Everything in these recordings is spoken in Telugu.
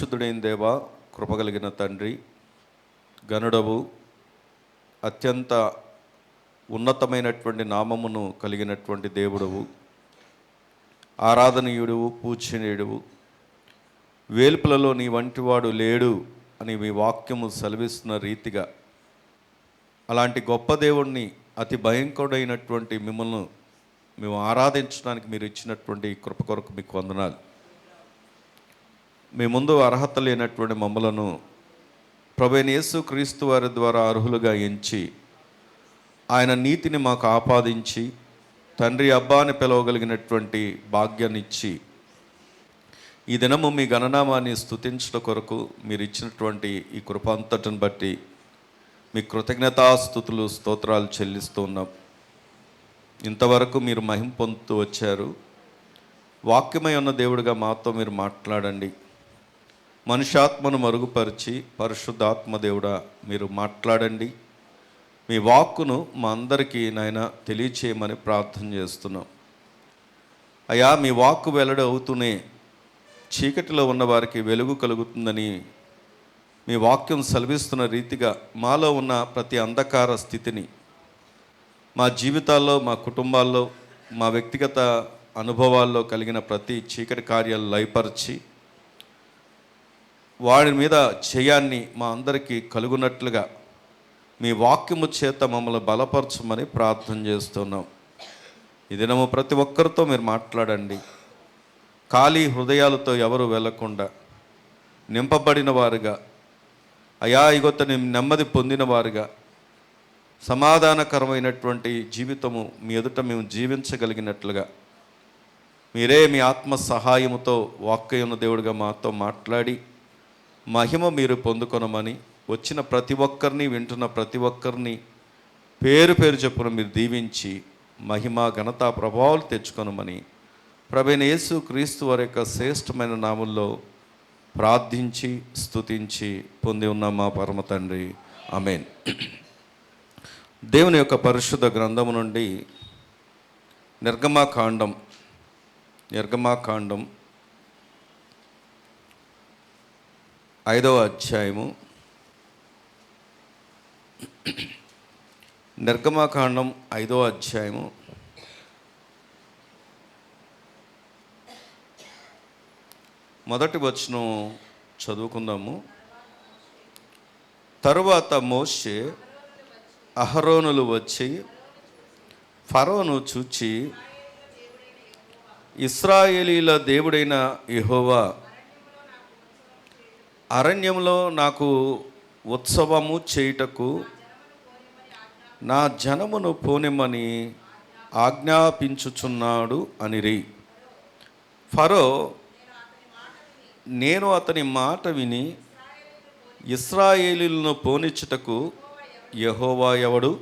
శుద్ధుడైన దేవ, కృపగలిగిన తండ్రి, గనుడవు, అత్యంత ఉన్నతమైనటువంటి నామమును కలిగినటువంటి దేవుడవు, ఆరాధనీయుడువు, పూజనీయుడువు, వేల్పులలో నీ వంటివాడు లేడు అని మీ వాక్యము సెలవిస్తున్న రీతిగా అలాంటి గొప్ప దేవుణ్ణి, అతి భయంకరుడైనటువంటి మిమ్మల్ని మేము ఆరాధించడానికి మీరు ఇచ్చినటువంటి కృప కొరకు మీకు వందనాలు. మీ ముందు అర్హత లేనటువంటి మమ్మలను ప్రభువైన యేసు క్రీస్తు వారి ద్వారా అర్హులుగా ఎంచి ఆయన నీతిని మాకు ఆపాదించి తండ్రి అబ్బా అని పిలవగలిగినటువంటి భాగ్యాన్ని ఇచ్చి ఈ దినము మీ గణనామాన్ని స్తుతించడం కొరకు మీరు ఇచ్చినటువంటి ఈ కృప అంతటిని బట్టి మీ కృతజ్ఞతాస్తుతులు స్తోత్రాలు చెల్లిస్తూ ఉన్నాం. ఇంతవరకు మీరు మహిమ పొందుతూ వచ్చారు. వాక్యమై ఉన్న దేవుడిగా మాతో మీరు మాట్లాడండి. మనుష్యాత్మను మరుగుపరిచి పరిశుద్ధాత్మ దేవుడా మీరు మాట్లాడండి. మీ వాక్కును మా అందరికీ నాయన తెలియచేయమని ప్రార్థన చేస్తున్నాం. అయ్యా, మీ వాక్కు వెల్లడి అవుతూనే చీకటిలో ఉన్న వారికి వెలుగు కలుగుతుందని మీ వాక్యం సెలవిస్తున్న రీతిగా మాలో ఉన్న ప్రతి అంధకార స్థితిని మా జీవితాల్లో, మా కుటుంబాల్లో, మా వ్యక్తిగత అనుభవాల్లో కలిగిన ప్రతి చీకటి కార్యాలు లయపరిచి వాడి మీద జయాన్ని మా అందరికీ కలుగునట్లుగా మీ వాక్యము చేత మమ్మల్ని బలపరచమని ప్రార్థన చేస్తున్నాం. ఈ దినము ప్రతి ఒక్కరితో మీరు మాట్లాడండి. ఖాళీ హృదయాలతో ఎవరు వెళ్లకుండా నింపబడిన వారుగా, అయా ఇగొత్తని నెమ్మది పొందిన వారుగా, సమాధానకరమైనటువంటి జీవితము మీ ఎదుట మేము జీవించగలిగినట్లుగా మీరే మీ ఆత్మ సహాయముతో వాక్యమున్న దేవుడిగా మాతో మాట్లాడి మహిమ మీరు పొందుకొనమని, వచ్చిన ప్రతి ఒక్కరిని, వింటున్న ప్రతి ఒక్కరిని పేరు పేరు చొప్పున మీరు దీవించి మహిమ ఘనత ప్రభావాలు తెచ్చుకొనమని ప్రభువైన యేసు క్రీస్తు వారి యొక్క శ్రేష్టమైన నామంలో ప్రార్థించి స్తుతించి పొంది ఉన్న మా పరమ తండ్రి, ఆమేన్. దేవుని యొక్క పరిశుద్ధ గ్రంథము నుండి నిర్గమాకాండం 5వ అధ్యాయము. నిర్గమాకాండం 5వ అధ్యాయము మొదటి వచనం చదువుకుందాము. తరువాత మోషే అహరోనులు వచ్చి ఫరోను చూచి, ఇశ్రాయేలీల దేవుడైన యెహోవా అరణ్యంలో నాకు ఉత్సవము చేయుటకు నా జనమును పోనిమ్మని ఆజ్ఞాపించుచున్నాడు అనిరి. ఫరో, నేను అతని మాట విని ఇశ్రాయేలీలను పోనిచ్చుటకు యెహోవా ఎవడు?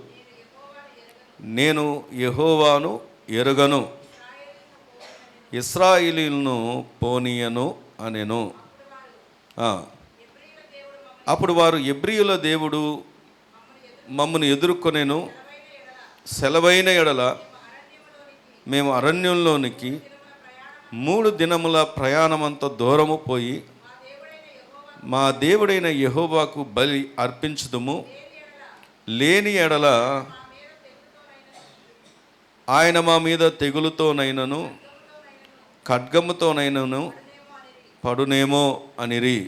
నేను యెహోవాను ఎరుగను, ఇశ్రాయేలీలను పోనీయను అనెను. అప్పుడు వారు, ఎబ్రీయుల దేవుడు మమ్మను ఎదుర్కొనేను, సెలవైన ఎడల మేము అరణ్యంలోనికి 3 దినముల ప్రయాణమంత దూరము పోయి మా దేవుడైన యెహోవాకు బలి అర్పించుదుము, లేని ఎడల ఆయన మా మీద తెగులుతోనైనను ఖడ్గముతోనైనను పడునేమో అనిరి.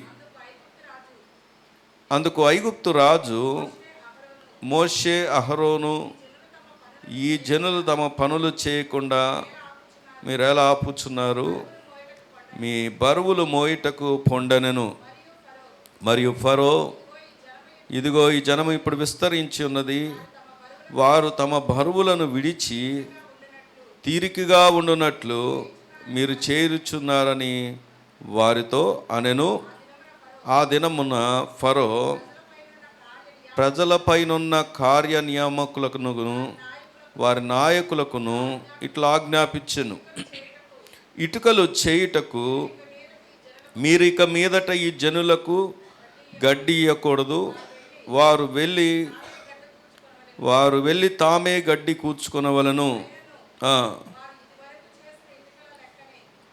అందుకు ఐగుప్తు రాజు, మోషే, అహరోను, ఈ జనులు తమ పనులు చేయకుండా మీరు ఎలా ఆపుచున్నారు? మీ బరువులు మోయుటకు పొండనెను. మరియు ఫరో, ఇదిగో ఈ జనము ఇప్పుడు విస్తరించి ఉన్నది, వారు తమ బరువులను విడిచి తీరికగా ఉండునట్లు మీరు చేరుచున్నారని వారితో అనెను. ఆ దినమున ఫరో ప్రజలపైనున్న కార్యనియామకులకును వారి నాయకులకును ఇట్లా ఆజ్ఞాపించెను, ఇటుకలు చేయుటకు మీరు ఇక మీదట ఈ జనులకు గడ్డి ఇయ్యకూడదు. వారు వెళ్ళి తామే గడ్డి కూర్చుకొనవలెను.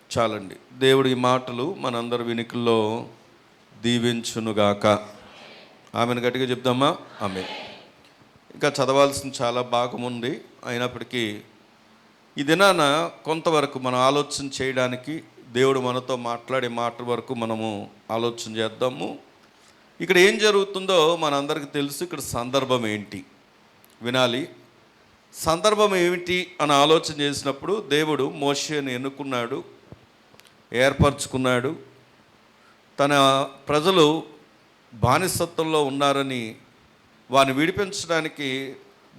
చాలండి. దేవుడి మాటలు మనందరి వినికిల్లో దీవించునుగాక. ఆమెను గట్టిగా చెప్దామా? ఆమె. ఇంకా చదవాల్సిన చాలా భాగం ఉంది. అయినప్పటికీ ఈ దినాన కొంతవరకు మనం ఆలోచన చేయడానికి దేవుడు మనతో మాట్లాడే మాట వరకు మనము ఆలోచన చేద్దాము. ఇక్కడ ఏం జరుగుతుందో మనందరికీ తెలుసు. ఇక్కడ సందర్భం ఏంటి వినాలి. సందర్భం ఏమిటి అని ఆలోచన చేసినప్పుడు దేవుడు మోషేని ఎన్నుకున్నాడు, ఏర్పరచుకున్నాడు. తన ప్రజలు బానిసత్వంలో ఉన్నారని వారిని విడిపించడానికి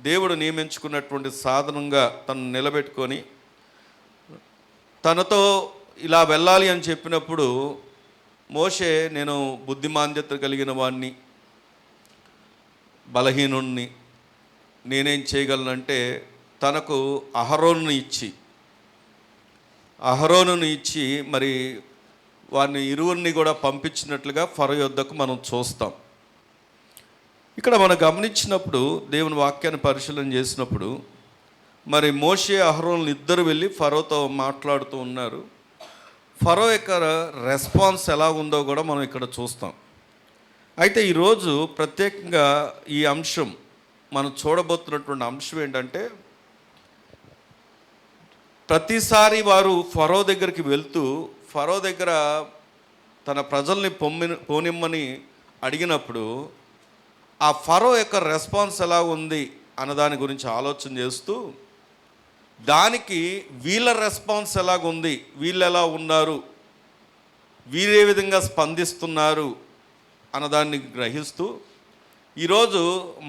దేవుడు నియమించుకున్నటువంటి సాధనంగా తను నిలబెట్టుకొని తనతో ఇలా వెళ్ళాలి అని చెప్పినప్పుడు మోషే నేను బుద్ధిమాంద్యత కలిగిన వాడిని, బలహీనుణ్ణి, నేనేం చేయగలనంటే తనకు అహరోనుని ఇచ్చి మరి వారిని ఇరువురిని కూడా పంపించినట్లుగా ఫరో యొద్దకు మనం చూస్తాం. ఇక్కడ మనం గమనించినప్పుడు దేవుని వాక్యాన్ని పరిశీలన చేసినప్పుడు మరి మోషే అహరోనులు ఇద్దరు వెళ్ళి ఫరోతో మాట్లాడుతూ ఉన్నారు. ఫరో యొక్క రెస్పాన్స్ ఎలా ఉందో కూడా మనం ఇక్కడ చూస్తాం. అయితే ఈరోజు ప్రత్యేకంగా ఈ అంశం మనం చూడబోతున్నటువంటి అంశం ఏంటంటే, ప్రతిసారి వారు ఫరో దగ్గరికి వెళ్తూ ఫరో దగ్గర తన ప్రజల్ని పోనిమ్మని అడిగినప్పుడు ఆ ఫరో యొక్క రెస్పాన్స్ ఎలా ఉంది అన్నదాని గురించి ఆలోచన చేస్తూ దానికి వీళ్ళ రెస్పాన్స్ ఎలాగుంది, వీళ్ళు ఎలా ఉన్నారు, వీరే విధంగా స్పందిస్తున్నారు అన్నదాన్ని గ్రహిస్తూ ఈరోజు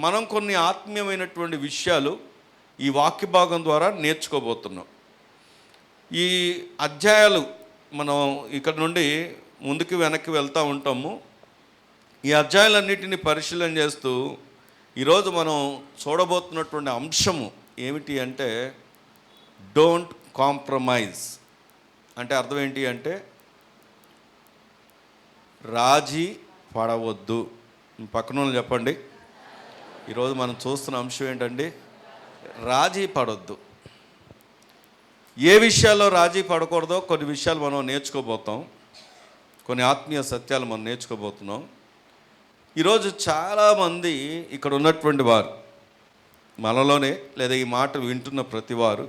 మనం కొన్ని ఆత్మీయమైనటువంటి విషయాలు ఈ వాక్య భాగం ద్వారా నేర్చుకోబోతున్నాం. ఈ అధ్యాయాలు మనం ఇక్కడ నుండి ముందుకు వెనక్కి వెళ్తూ ఉంటాము. ఈ అధ్యాయాలన్నిటిని పరిశీలన చేస్తూ ఈరోజు మనం చూడబోతున్నటువంటి అంశము ఏమిటి అంటే, డోంట్ కాంప్రమైజ్. అంటే అర్థం ఏంటి అంటే రాజీ పడవద్దు. పక్కన చెప్పండి. ఈరోజు మనం చూస్తున్న అంశం ఏంటండి? రాజీ పడవద్దు. ఏ విషయాల్లో రాజీ పడకూడదో కొన్ని విషయాలు మనం నేర్చుకోబోతాం, కొన్ని ఆత్మీయ సత్యాలు మనం నేర్చుకోబోతున్నాం. ఈరోజు చాలామంది ఇక్కడ ఉన్నటువంటి వారు, మనలోనే లేదా ఈ మాట వింటున్న ప్రతివారు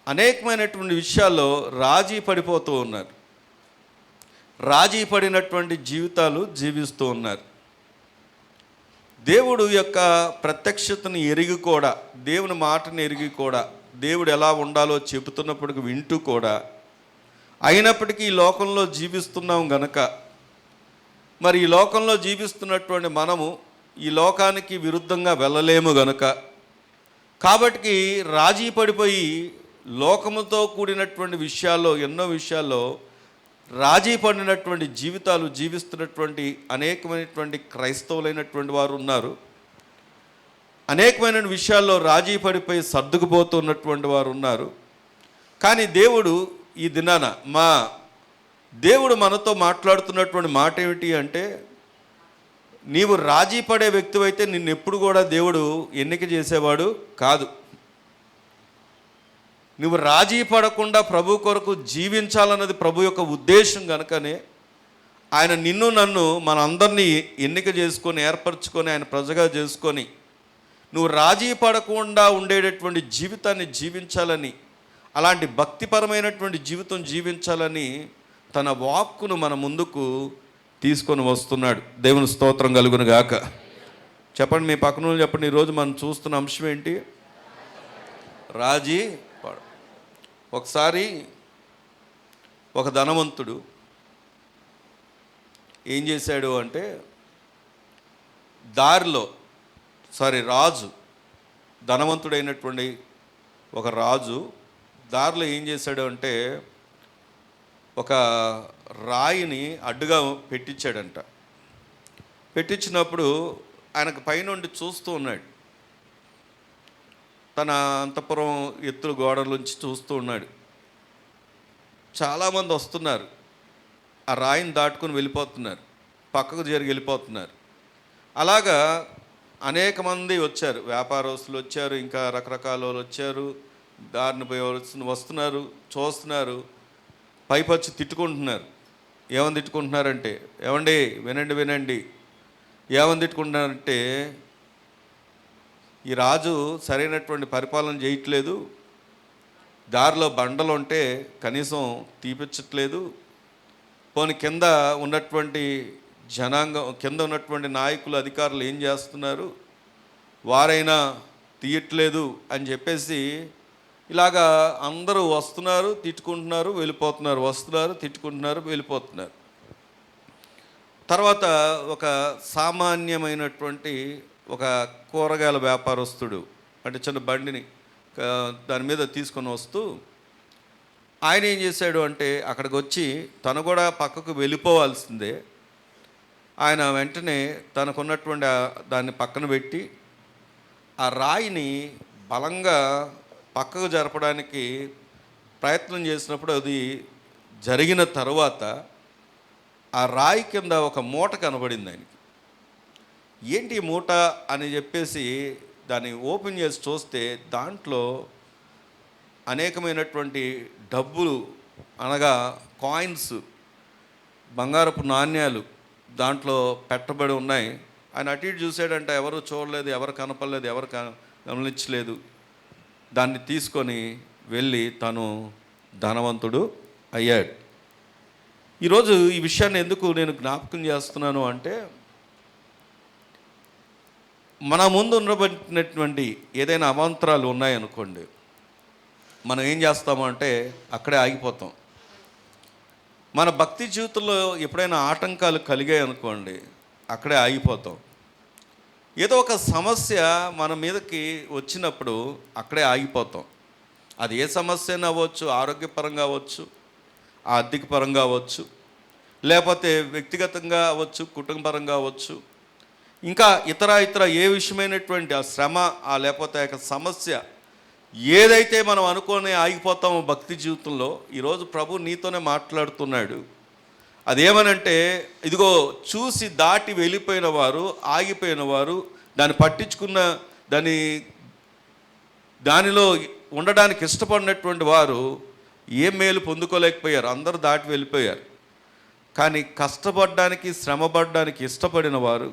అనేకమైనటువంటి విషయాల్లో రాజీ పడిపోతూ ఉన్నారు. రాజీ పడినటువంటి జీవితాలు జీవిస్తూ ఉన్నారు. దేవుడు యొక్క ప్రత్యక్షతను ఎరిగి కూడా, దేవుని మాటను ఎరిగి కూడా, దేవుడు ఎలా ఉండాలో చెబుతున్నప్పటికీ వింటూ కూడా, అయినప్పటికీ ఈ లోకంలో జీవిస్తున్నాం గనక, మరి ఈ లోకంలో జీవిస్తున్నటువంటి మనము ఈ లోకానికి విరుద్ధంగా వెళ్ళలేము గనక, కాబట్టి రాజీ పడిపోయి లోకముతో కూడినటువంటి విషయాల్లో, ఎన్నో విషయాల్లో రాజీ పడినటువంటి జీవితాలు జీవిస్తున్నటువంటి అనేకమైనటువంటి క్రైస్తవులైనటువంటి వారు ఉన్నారు. అనేకమైన విషయాల్లో రాజీ పడిపోయి సర్దుకుపోతున్నటువంటి వారు ఉన్నారు. కానీ దేవుడు ఈ దినాన దేవుడు మనతో మాట్లాడుతున్నటువంటి మాట ఏమిటి అంటే, నీవు రాజీ పడే వ్యక్తివైతే నిన్ను ఎప్పుడు కూడా దేవుడు ఎన్నిక చేసేవాడు కాదు. నువ్వు రాజీ పడకుండా ప్రభు కొరకు జీవించాలన్నది ప్రభు యొక్క ఉద్దేశం కనుకనే ఆయన నిన్ను నన్ను మనందరినీ ఎన్నిక చేసుకొని ఏర్పరచుకొని ఆయన ప్రజగా చేసుకొని నువ్వు రాజీ పడకుండా ఉండేటటువంటి జీవితాన్ని జీవించాలని, అలాంటి భక్తిపరమైనటువంటి జీవితం జీవించాలని తన వాక్కును మన ముందుకు తీసుకొని వస్తున్నాడు. దేవుని స్తోత్రం కలుగును గాక. చెప్పండి, మీ పక్కన చెప్పండి. ఈరోజు మనం చూస్తున్న అంశం ఏంటి? రాజీ పడ. ఒకసారి ఒక ధనవంతుడు ఏం చేశాడు అంటే, రాజు, ధనవంతుడైనటువంటి ఒక రాజు దారిలో ఏం చేశాడు అంటే, ఒక రాయిని అడ్డుగా పెట్టించాడంట. పెట్టించినప్పుడు ఆయనకు పైనుండి చూస్తూ ఉన్నాడు. తన అంతఃపురం ఎత్తుల గోడలోంచి చూస్తూ ఉన్నాడు. చాలామంది వస్తున్నారు, ఆ రాయిని దాటుకొని వెళ్ళిపోతున్నారు, పక్కకు జరిగి వెళ్ళిపోతున్నారు. అలాగా అనేక మంది వచ్చారు, వ్యాపారస్తులు వచ్చారు, ఇంకా రకరకాల వాళ్ళు వచ్చారు, దారిని పోయి వస్తున్నారు, చూస్తున్నారు, పైపచ్చి తిట్టుకుంటున్నారు. ఏమని తిట్టుకుంటున్నారంటే, ఏమండి వినండి వినండి, ఏమని తిట్టుకుంటున్నారంటే, ఈ రాజు సరైనటువంటి పరిపాలన చేయట్లేదు, దారిలో బండలు ఉంటే కనీసం తీపిచ్చట్లేదు, పోనీ కింద ఉన్నటువంటి జనాంగం, కింద ఉన్నటువంటి నాయకులు అధికారులు ఏం చేస్తున్నారు, వారైనా తీయట్లేదు అని చెప్పేసి ఇలాగా అందరూ వస్తున్నారు, తిట్టుకుంటున్నారు, వెళ్ళిపోతున్నారు, వస్తున్నారు, తిట్టుకుంటున్నారు, వెళ్ళిపోతున్నారు. తర్వాత ఒక సామాన్యమైనటువంటి ఒక కూరగాయల వ్యాపారస్తుడు, అంటే చిన్న బండిని దాని మీద తీసుకొని వస్తూ ఆయన ఏం చేశాడు అంటే, అక్కడికి వచ్చి తను కూడా పక్కకు వెళ్ళిపోవాల్సిందే, ఆయన వెంటనే తనకున్నటువంటి దాన్ని పక్కన పెట్టి ఆ రాయిని బలంగా పక్కకు జరపడానికి ప్రయత్నం చేసినప్పుడు అది జరిగిన తర్వాత ఆ రాయి కింద ఒక మూట కనబడింది ఆయనకి. ఏంటి ఈ మూట అని చెప్పేసి దాన్ని ఓపెన్ చేసి చూస్తే దాంట్లో అనేకమైనటువంటి డబ్బులు, అనగా కాయిన్స్, బంగారపు నాణ్యాలు దాంట్లో పెట్టబడి ఉన్నాయి. ఆయన అటు ఇటు చూసాడంటే ఎవరు చూడలేదు, ఎవరు కనపడలేదు, ఎవరు గమనించలేదు. దాన్ని తీసుకొని వెళ్ళి తను ధనవంతుడు అయ్యాడు. ఈరోజు ఈ విషయాన్ని ఎందుకు నేను జ్ఞాపకం చేస్తున్నాను అంటే, మన ముందు ఉండబడినటువంటి ఏదైనా అవాంతరాలు ఉన్నాయనుకోండి, మనం ఏం చేస్తామంటే అక్కడే ఆగిపోతాం. మన భక్తి జీవితంలో ఎప్పుడైనా ఆటంకాలు కలిగాయి అనుకోండి, అక్కడే ఆగిపోతాం. ఏదో ఒక సమస్య మన మీదకి వచ్చినప్పుడు అక్కడే ఆగిపోతాం. అది ఏ సమస్య అవ్వచ్చు, ఆరోగ్యపరంగా అవ్వచ్చు, ఆర్థిక పరంగా అవ్వచ్చు, లేకపోతే వ్యక్తిగతంగా అవ్వచ్చు, కుటుంబపరంగా అవ్వచ్చు, ఇంకా ఇతర ఏ విషయమైనటువంటి ఆ శ్రమ, లేకపోతే ఆ సమస్య ఏదైతే మనం అనుకొని ఆగిపోతామో భక్తి జీవితంలో, ఈరోజు ప్రభు నీతోనే మాట్లాడుతున్నాడు. అదేమనంటే, ఇదిగో చూసి దాటి వెళ్ళిపోయిన వారు, ఆగిపోయిన వారు, దాన్ని పట్టించుకున్న దానిలో ఉండడానికి ఇష్టపడినటువంటి వారు ఏ మేలు పొందుకోలేకపోయారు, అందరూ దాటి వెళ్ళిపోయారు. కానీ కష్టపడడానికి, శ్రమపడడానికి ఇష్టపడిన వారు,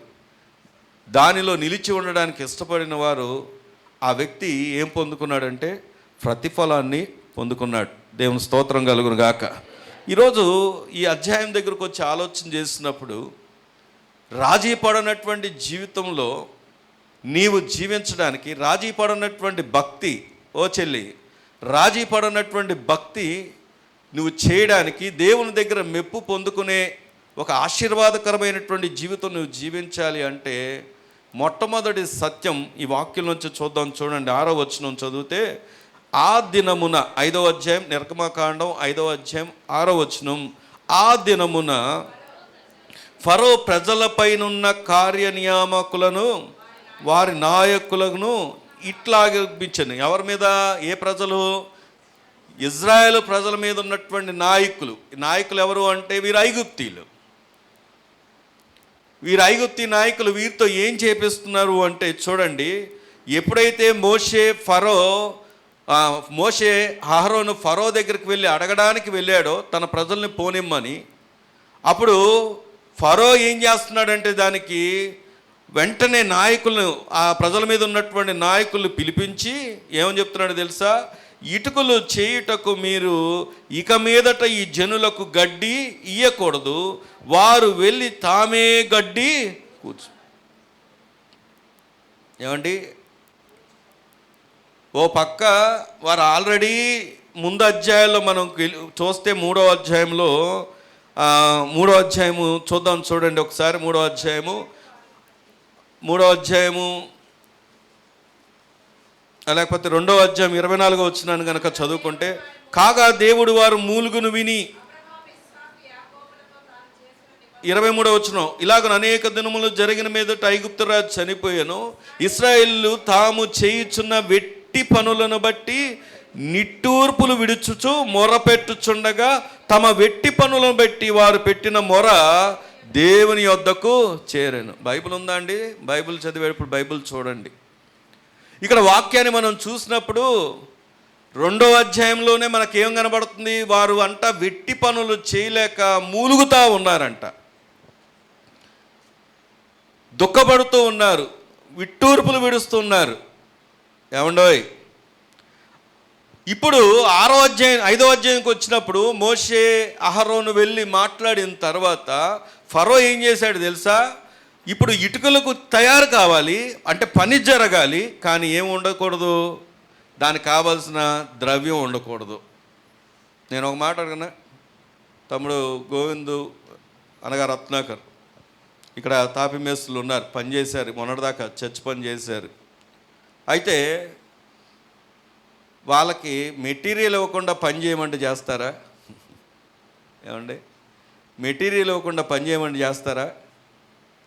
దానిలో నిలిచి ఉండడానికి ఇష్టపడిన వారు, ఆ వ్యక్తి ఏం పొందుకున్నాడంటే ప్రతిఫలాన్ని పొందుకున్నాడు. దేవుని స్తోత్రం కలుగును గాక. ఈరోజు ఈ అధ్యాయం దగ్గరకు వచ్చి ఆలోచన చేసినప్పుడు, రాజీ పడనటువంటి జీవితంలో నీవు జీవించడానికి, రాజీ పడనటువంటి భక్తి, ఓ చెల్లి, రాజీ పడనటువంటి భక్తి నువ్వు చేయడానికి, దేవుని దగ్గర మెప్పు పొందుకునే ఒక ఆశీర్వాదకరమైనటువంటి జీవితం నువ్వు జీవించాలి అంటే, మొట్టమొదటి సత్యం ఈ వాక్యం నుంచి చూద్దాం. చూడండి, 6వ వచనం చదివితే, ఆ దినమున, 5వ అధ్యాయం నిర్గమకాండం 5వ అధ్యాయం 6వ వచనం, ఆ దినమున ఫరో ప్రజలపైనున్న కార్యనియామకులను, వారి నాయకులను ఇట్లాగించను. ఎవరి మీద? ఏ ప్రజలు? ఇజ్రాయేలు ప్రజల మీద ఉన్నటువంటి నాయకులు. నాయకులు ఎవరు అంటే వీరు ఐగుప్తీయులు. వీరు ఐగుప్తీ నాయకులు. వీరితో ఏం చేపిస్తున్నారు అంటే చూడండి, ఎప్పుడైతే మోషే అహరోను ఫరో దగ్గరికి వెళ్ళి అడగడానికి వెళ్ళాడో తన ప్రజల్ని పోనిమ్మని, అప్పుడు ఫరో ఏం చేస్తున్నాడంటే దానికి వెంటనే నాయకులను, ఆ ప్రజల మీద ఉన్నటువంటి నాయకులను పిలిపించి ఏమని చెప్తున్నాడు తెలుసా? ఇటుకలు చేయుటకు మీరు ఇక మీదట ఈ జనులకు గడ్డి ఇయ్యకూడదు, వారు వెళ్ళి తామే గడ్డి కూర్చు. ఏమండి, ఓ పక్క వారు ఆల్రెడీ ముందు అధ్యాయంలో మనం చూస్తే 3వ అధ్యాయము చూద్దాం. చూడండి ఒకసారి, 3వ అధ్యాయము లేకపోతే 2వ అధ్యాయం 24వ వచనాన్ని కనుక చదువుకుంటే, కాగా దేవుడు వారు మూలుగును విని, 23వ వచనం, ఇలాగ అనేక దినములు జరిగిన మీదట ఐగుప్తు రాజు చనిపోయాను, ఇశ్రాయేలు తాము చేయుచున్న వెట్టి పనులను బట్టి నిట్టూర్పులు విడుచుచు మొరపెట్టుచుండగా, తమ వెట్టి పనులను బట్టి వారు పెట్టిన మొర దేవుని యొద్దకు చేరాను. బైబిల్ ఉందా అండి? బైబిల్ చదివేటప్పుడు బైబిల్ చూడండి. ఇక్కడ వాక్యాన్ని మనం చూసినప్పుడు 2వ అధ్యాయంలోనే మనకేం కనబడుతుంది? వారు అంట వెట్టి పనులు చేయలేక మూలుగుతూ ఉన్నారంట, దుఃఖపడుతూ ఉన్నారు, విట్టూర్పులు విడుస్తున్నారు. ఏమండోయ్, ఇప్పుడు 5వ అధ్యాయంకి వచ్చినప్పుడు మోషే అహరోను వెళ్ళి మాట్లాడిన తర్వాత ఫరో ఏం చేశాడు తెలుసా? ఇప్పుడు ఇటుకలకు తయారు కావాలి అంటే పని జరగాలి, కానీ ఏం ఉండకూడదు? దానికి కావాల్సిన ద్రవ్యం ఉండకూడదు. నేను ఒక మాట అడగనా? తమ్ముడు గోవిందు అనగా రత్నాకర్ ఇక్కడ తాపి మేస్తులు ఉన్నారు, పనిచేశారు, మొన్నటిదాకా చర్చ్ పని చేశారు. అయితే వాళ్ళకి మెటీరియల్ ఇవ్వకుండా పని చేయమంటే చేస్తారా? ఏమండి, మెటీరియల్ ఇవ్వకుండా పని చేయమంటే చేస్తారా?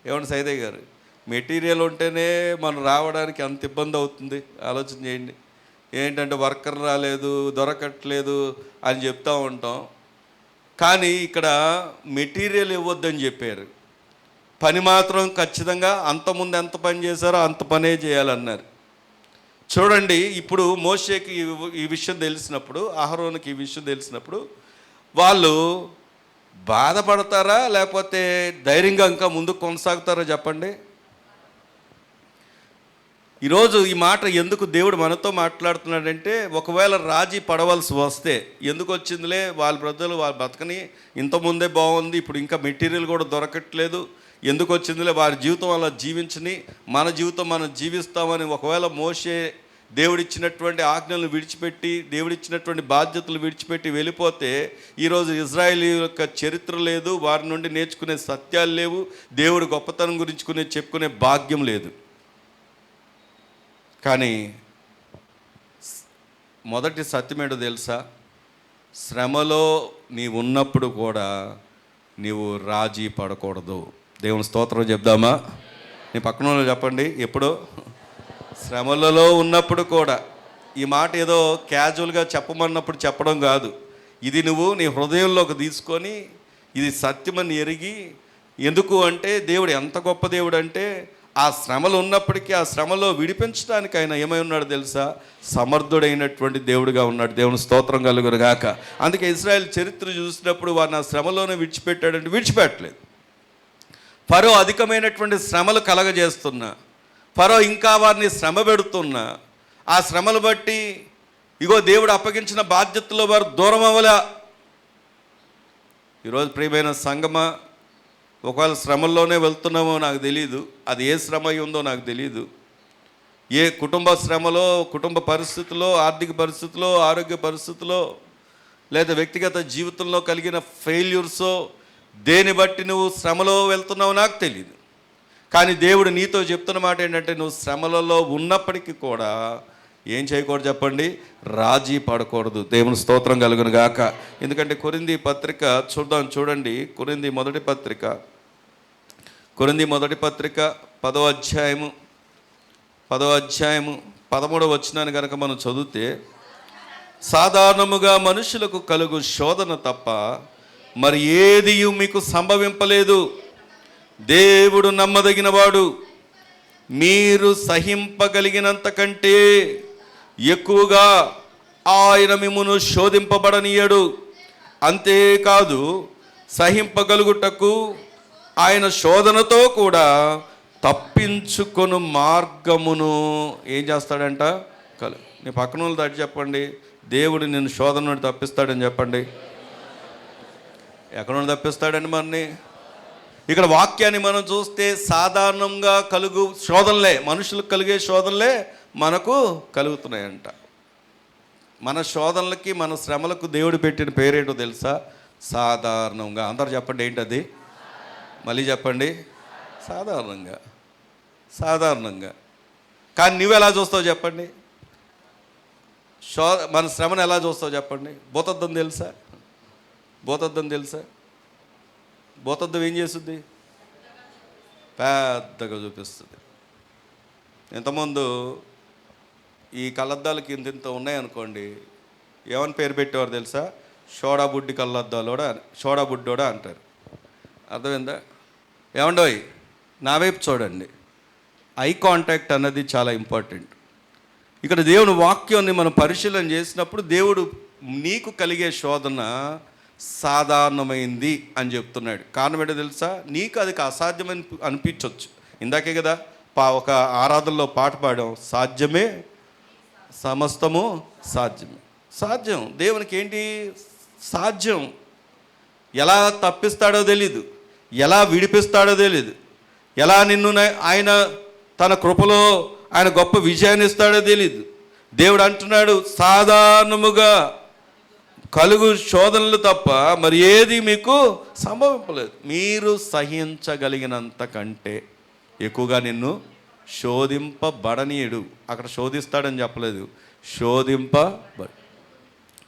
ఏమండి సైదయ్య గారు, మెటీరియల్ ఉంటేనే మనం రావడానికి అంత ఇబ్బంది అవుతుంది. ఆలోచన చేయండి. ఏంటంటే వర్కర్ రాలేదు, దొరకట్లేదు అని చెప్తూ ఉంటాం, కానీ ఇక్కడ మెటీరియల్ ఇవ్వద్దని చెప్పారు. పని మాత్రం ఖచ్చితంగా అంతకుముందు ఎంత పని చేశారో అంత పనే చేయాలన్నారు. చూడండి, ఇప్పుడు మోషేకి ఈ విషయం తెలిసినప్పుడు, అహరోనుకి ఈ విషయం తెలిసినప్పుడు వాళ్ళు బాధపడతారా లేకపోతే ధైర్యంగా ఇంకా ముందుకు కొనసాగుతారా చెప్పండి? ఈరోజు ఈ మాట ఎందుకు దేవుడు మనతో మాట్లాడుతున్నాడంటే, ఒకవేళ రాజీ పడవలసి వస్తే, ఎందుకు వచ్చిందిలే వాళ్ళ ప్రజలు వాళ్ళ బతకని, ఇంతకుముందే బాగుంది, ఇప్పుడు ఇంకా మెటీరియల్ కూడా దొరకట్లేదు, ఎందుకు వచ్చిందిలే వారి జీవితం అలా జీవించని, మన జీవితం మనం జీవిస్తామని ఒకవేళ మోషే దేవుడిచ్చినటువంటి ఆజ్ఞలను విడిచిపెట్టి, దేవుడిచ్చినటువంటి బాధ్యతలు విడిచిపెట్టి వెళ్ళిపోతే ఈరోజు ఇజ్రాయేలీ యొక్క చరిత్ర లేదు, వారి నుండి నేర్చుకునే సత్యాలు లేవు, దేవుడి గొప్పతనం గురించి చెప్పుకునే భాగ్యం లేదు. కానీ మొదటి సత్యమేంటో తెలుసా? శ్రమలో నీవు ఉన్నప్పుడు కూడా నీవు రాజీ పడకూడదు. దేవుని స్తోత్రం చెప్దామా? నీ పక్కన వాళ్ళు చెప్పండి. ఎప్పుడో శ్రమలలో ఉన్నప్పుడు కూడా. ఈ మాట ఏదో క్యాజువల్గా చెప్పమన్నప్పుడు చెప్పడం కాదు, ఇది నువ్వు నీ హృదయంలోకి తీసుకొని ఇది సత్యమని ఎరిగి. ఎందుకు అంటే దేవుడు ఎంత గొప్ప దేవుడు అంటే, ఆ శ్రమలు ఉన్నప్పటికీ ఆ శ్రమలో విడిపించడానికి ఆయన ఏమై ఉన్నాడు తెలుసా? సమర్థుడైనటువంటి దేవుడిగా ఉన్నాడు. దేవుని స్తోత్రం కలుగును గాక. అందుకే ఇశ్రాయేల్ చరిత్ర చూసినప్పుడు వారిని ఆ శ్రమలోనే విడిచిపెట్టాడంటే విడిచిపెట్టలేదు. ఫరో అధికమైనటువంటి శ్రమలు కలగజేస్తున్నా, ఫరో ఇంకా వారిని శ్రమ పెడుతున్నా, ఆ శ్రమలు బట్టి ఇగో దేవుడు అప్పగించిన బాధ్యతలో వారు దూరం అవ్వలే. ఈరోజు ప్రియమైన సంగమా, ఒకవేళ శ్రమల్లోనే వెళ్తున్నామో నాకు తెలియదు, అది ఏ శ్రమ అయి ఉందో నాకు తెలియదు. ఏ కుటుంబ శ్రమలో, కుటుంబ పరిస్థితుల్లో, ఆర్థిక పరిస్థితుల్లో, ఆరోగ్య పరిస్థితుల్లో, లేదా వ్యక్తిగత జీవితంలో కలిగిన ఫెయిల్యూర్సో, దేని బట్టి నువ్వు శ్రమలో వెళ్తున్నావో నాకు తెలియదు. కానీ దేవుడు నీతో చెప్తున్న మాట ఏంటంటే, నువ్వు శ్రమలలో ఉన్నప్పటికీ కూడా ఏం చేయకూడదు చెప్పండి? రాజీ పడకూడదు. దేవుని స్తోత్రం కలుగును గాక. ఎందుకంటే కొరింథీ పత్రిక చూడండి. కొరింథీ మొదటి పత్రిక 10వ అధ్యాయము 13వ వచనాన్ని కనుక మనం చదివితే, సాధారణముగా మనుషులకు కలుగు శోధన తప్ప మరి ఏది మీకు సంభవింపలేదు. దేవుడు నమ్మదగినవాడు, మీరు సహింపగలిగినంత కంటే ఎక్కువగా ఆయన మిమ్మును శోధింపబడనీయడు. అంతేకాదు, సహింపగలుగుటకు ఆయన శోధనతో కూడా తప్పించుకొను మార్గమును ఏం చేస్తాడంట? నీ పక్కన వాళ్ళు దాటి చెప్పండి, దేవుడు నిన్ను శోధన నుండి తప్పిస్తాడని చెప్పండి. ఎక్కడ నుండి తప్పిస్తాడండి మనని? ఇక్కడ వాక్యాన్ని మనం చూస్తే సాధారణంగా కలుగు శోధనలే, మనుషులకు కలిగే శోధనలే మనకు కలుగుతున్నాయంట. మన శోధనలకి, మన శ్రమలకు దేవుడు పెట్టిన పేరేంటో తెలుసా? సాధారణంగా. అందరు చెప్పండి, ఏంటది? మళ్ళీ చెప్పండి. సాధారణంగా. కానీ నువ్వు ఎలా చూస్తావు చెప్పండి? మన శ్రమను ఎలా చూస్తావు చెప్పండి? భూతద్దం తెలుసా? భూతద్దం ఏం చేస్తుంది? పెద్దగా చూపిస్తుంది. ఇంతకుముందు ఈ కళ్ళద్దాలకి ఇంత ఉన్నాయనుకోండి, ఏమని పేరు పెట్టేవారు తెలుసా? సోడా బుడ్డి కళ్ళద్దాలోడా, సోడా బుడ్డోడా అంటారు. అర్థమైందా? ఏమండోయ్, నా వైపు చూడండి. ఐ కాంటాక్ట్ అన్నది చాలా ఇంపార్టెంట్. ఇక్కడ దేవుని వాక్యాన్ని మనం పరిశీలన చేసినప్పుడు దేవుడు నీకు కలిగే శోధన సాధారణమైంది అని చెప్తున్నాడు. కారణం ఏంటో తెలుసా? నీకు అది అసాధ్యమని అనిపించవచ్చు. ఇందాకే కదా ఒక ఆరాధనలో పాట పాడాం, సాధ్యమే సమస్తము సాధ్యమే. సాధ్యం దేవునికి ఏంటి సాధ్యం. ఎలా తప్పిస్తాడో తెలీదు, ఎలా విడిపిస్తాడో తెలీదు, ఎలా నిన్ను ఆయన తన కృపలో ఆయన గొప్ప విజయాన్ని ఇస్తాడో తెలీదు. దేవుడు అంటున్నాడు, సాధారణముగా కలుగు శోధనలు తప్ప మరి ఏది మీకు సంభవింపలేదు. మీరు సహించగలిగినంత కంటే ఎక్కువగా నిన్ను శోధింపబడనీయుడు. అక్కడ శోధిస్తాడని చెప్పలేదు,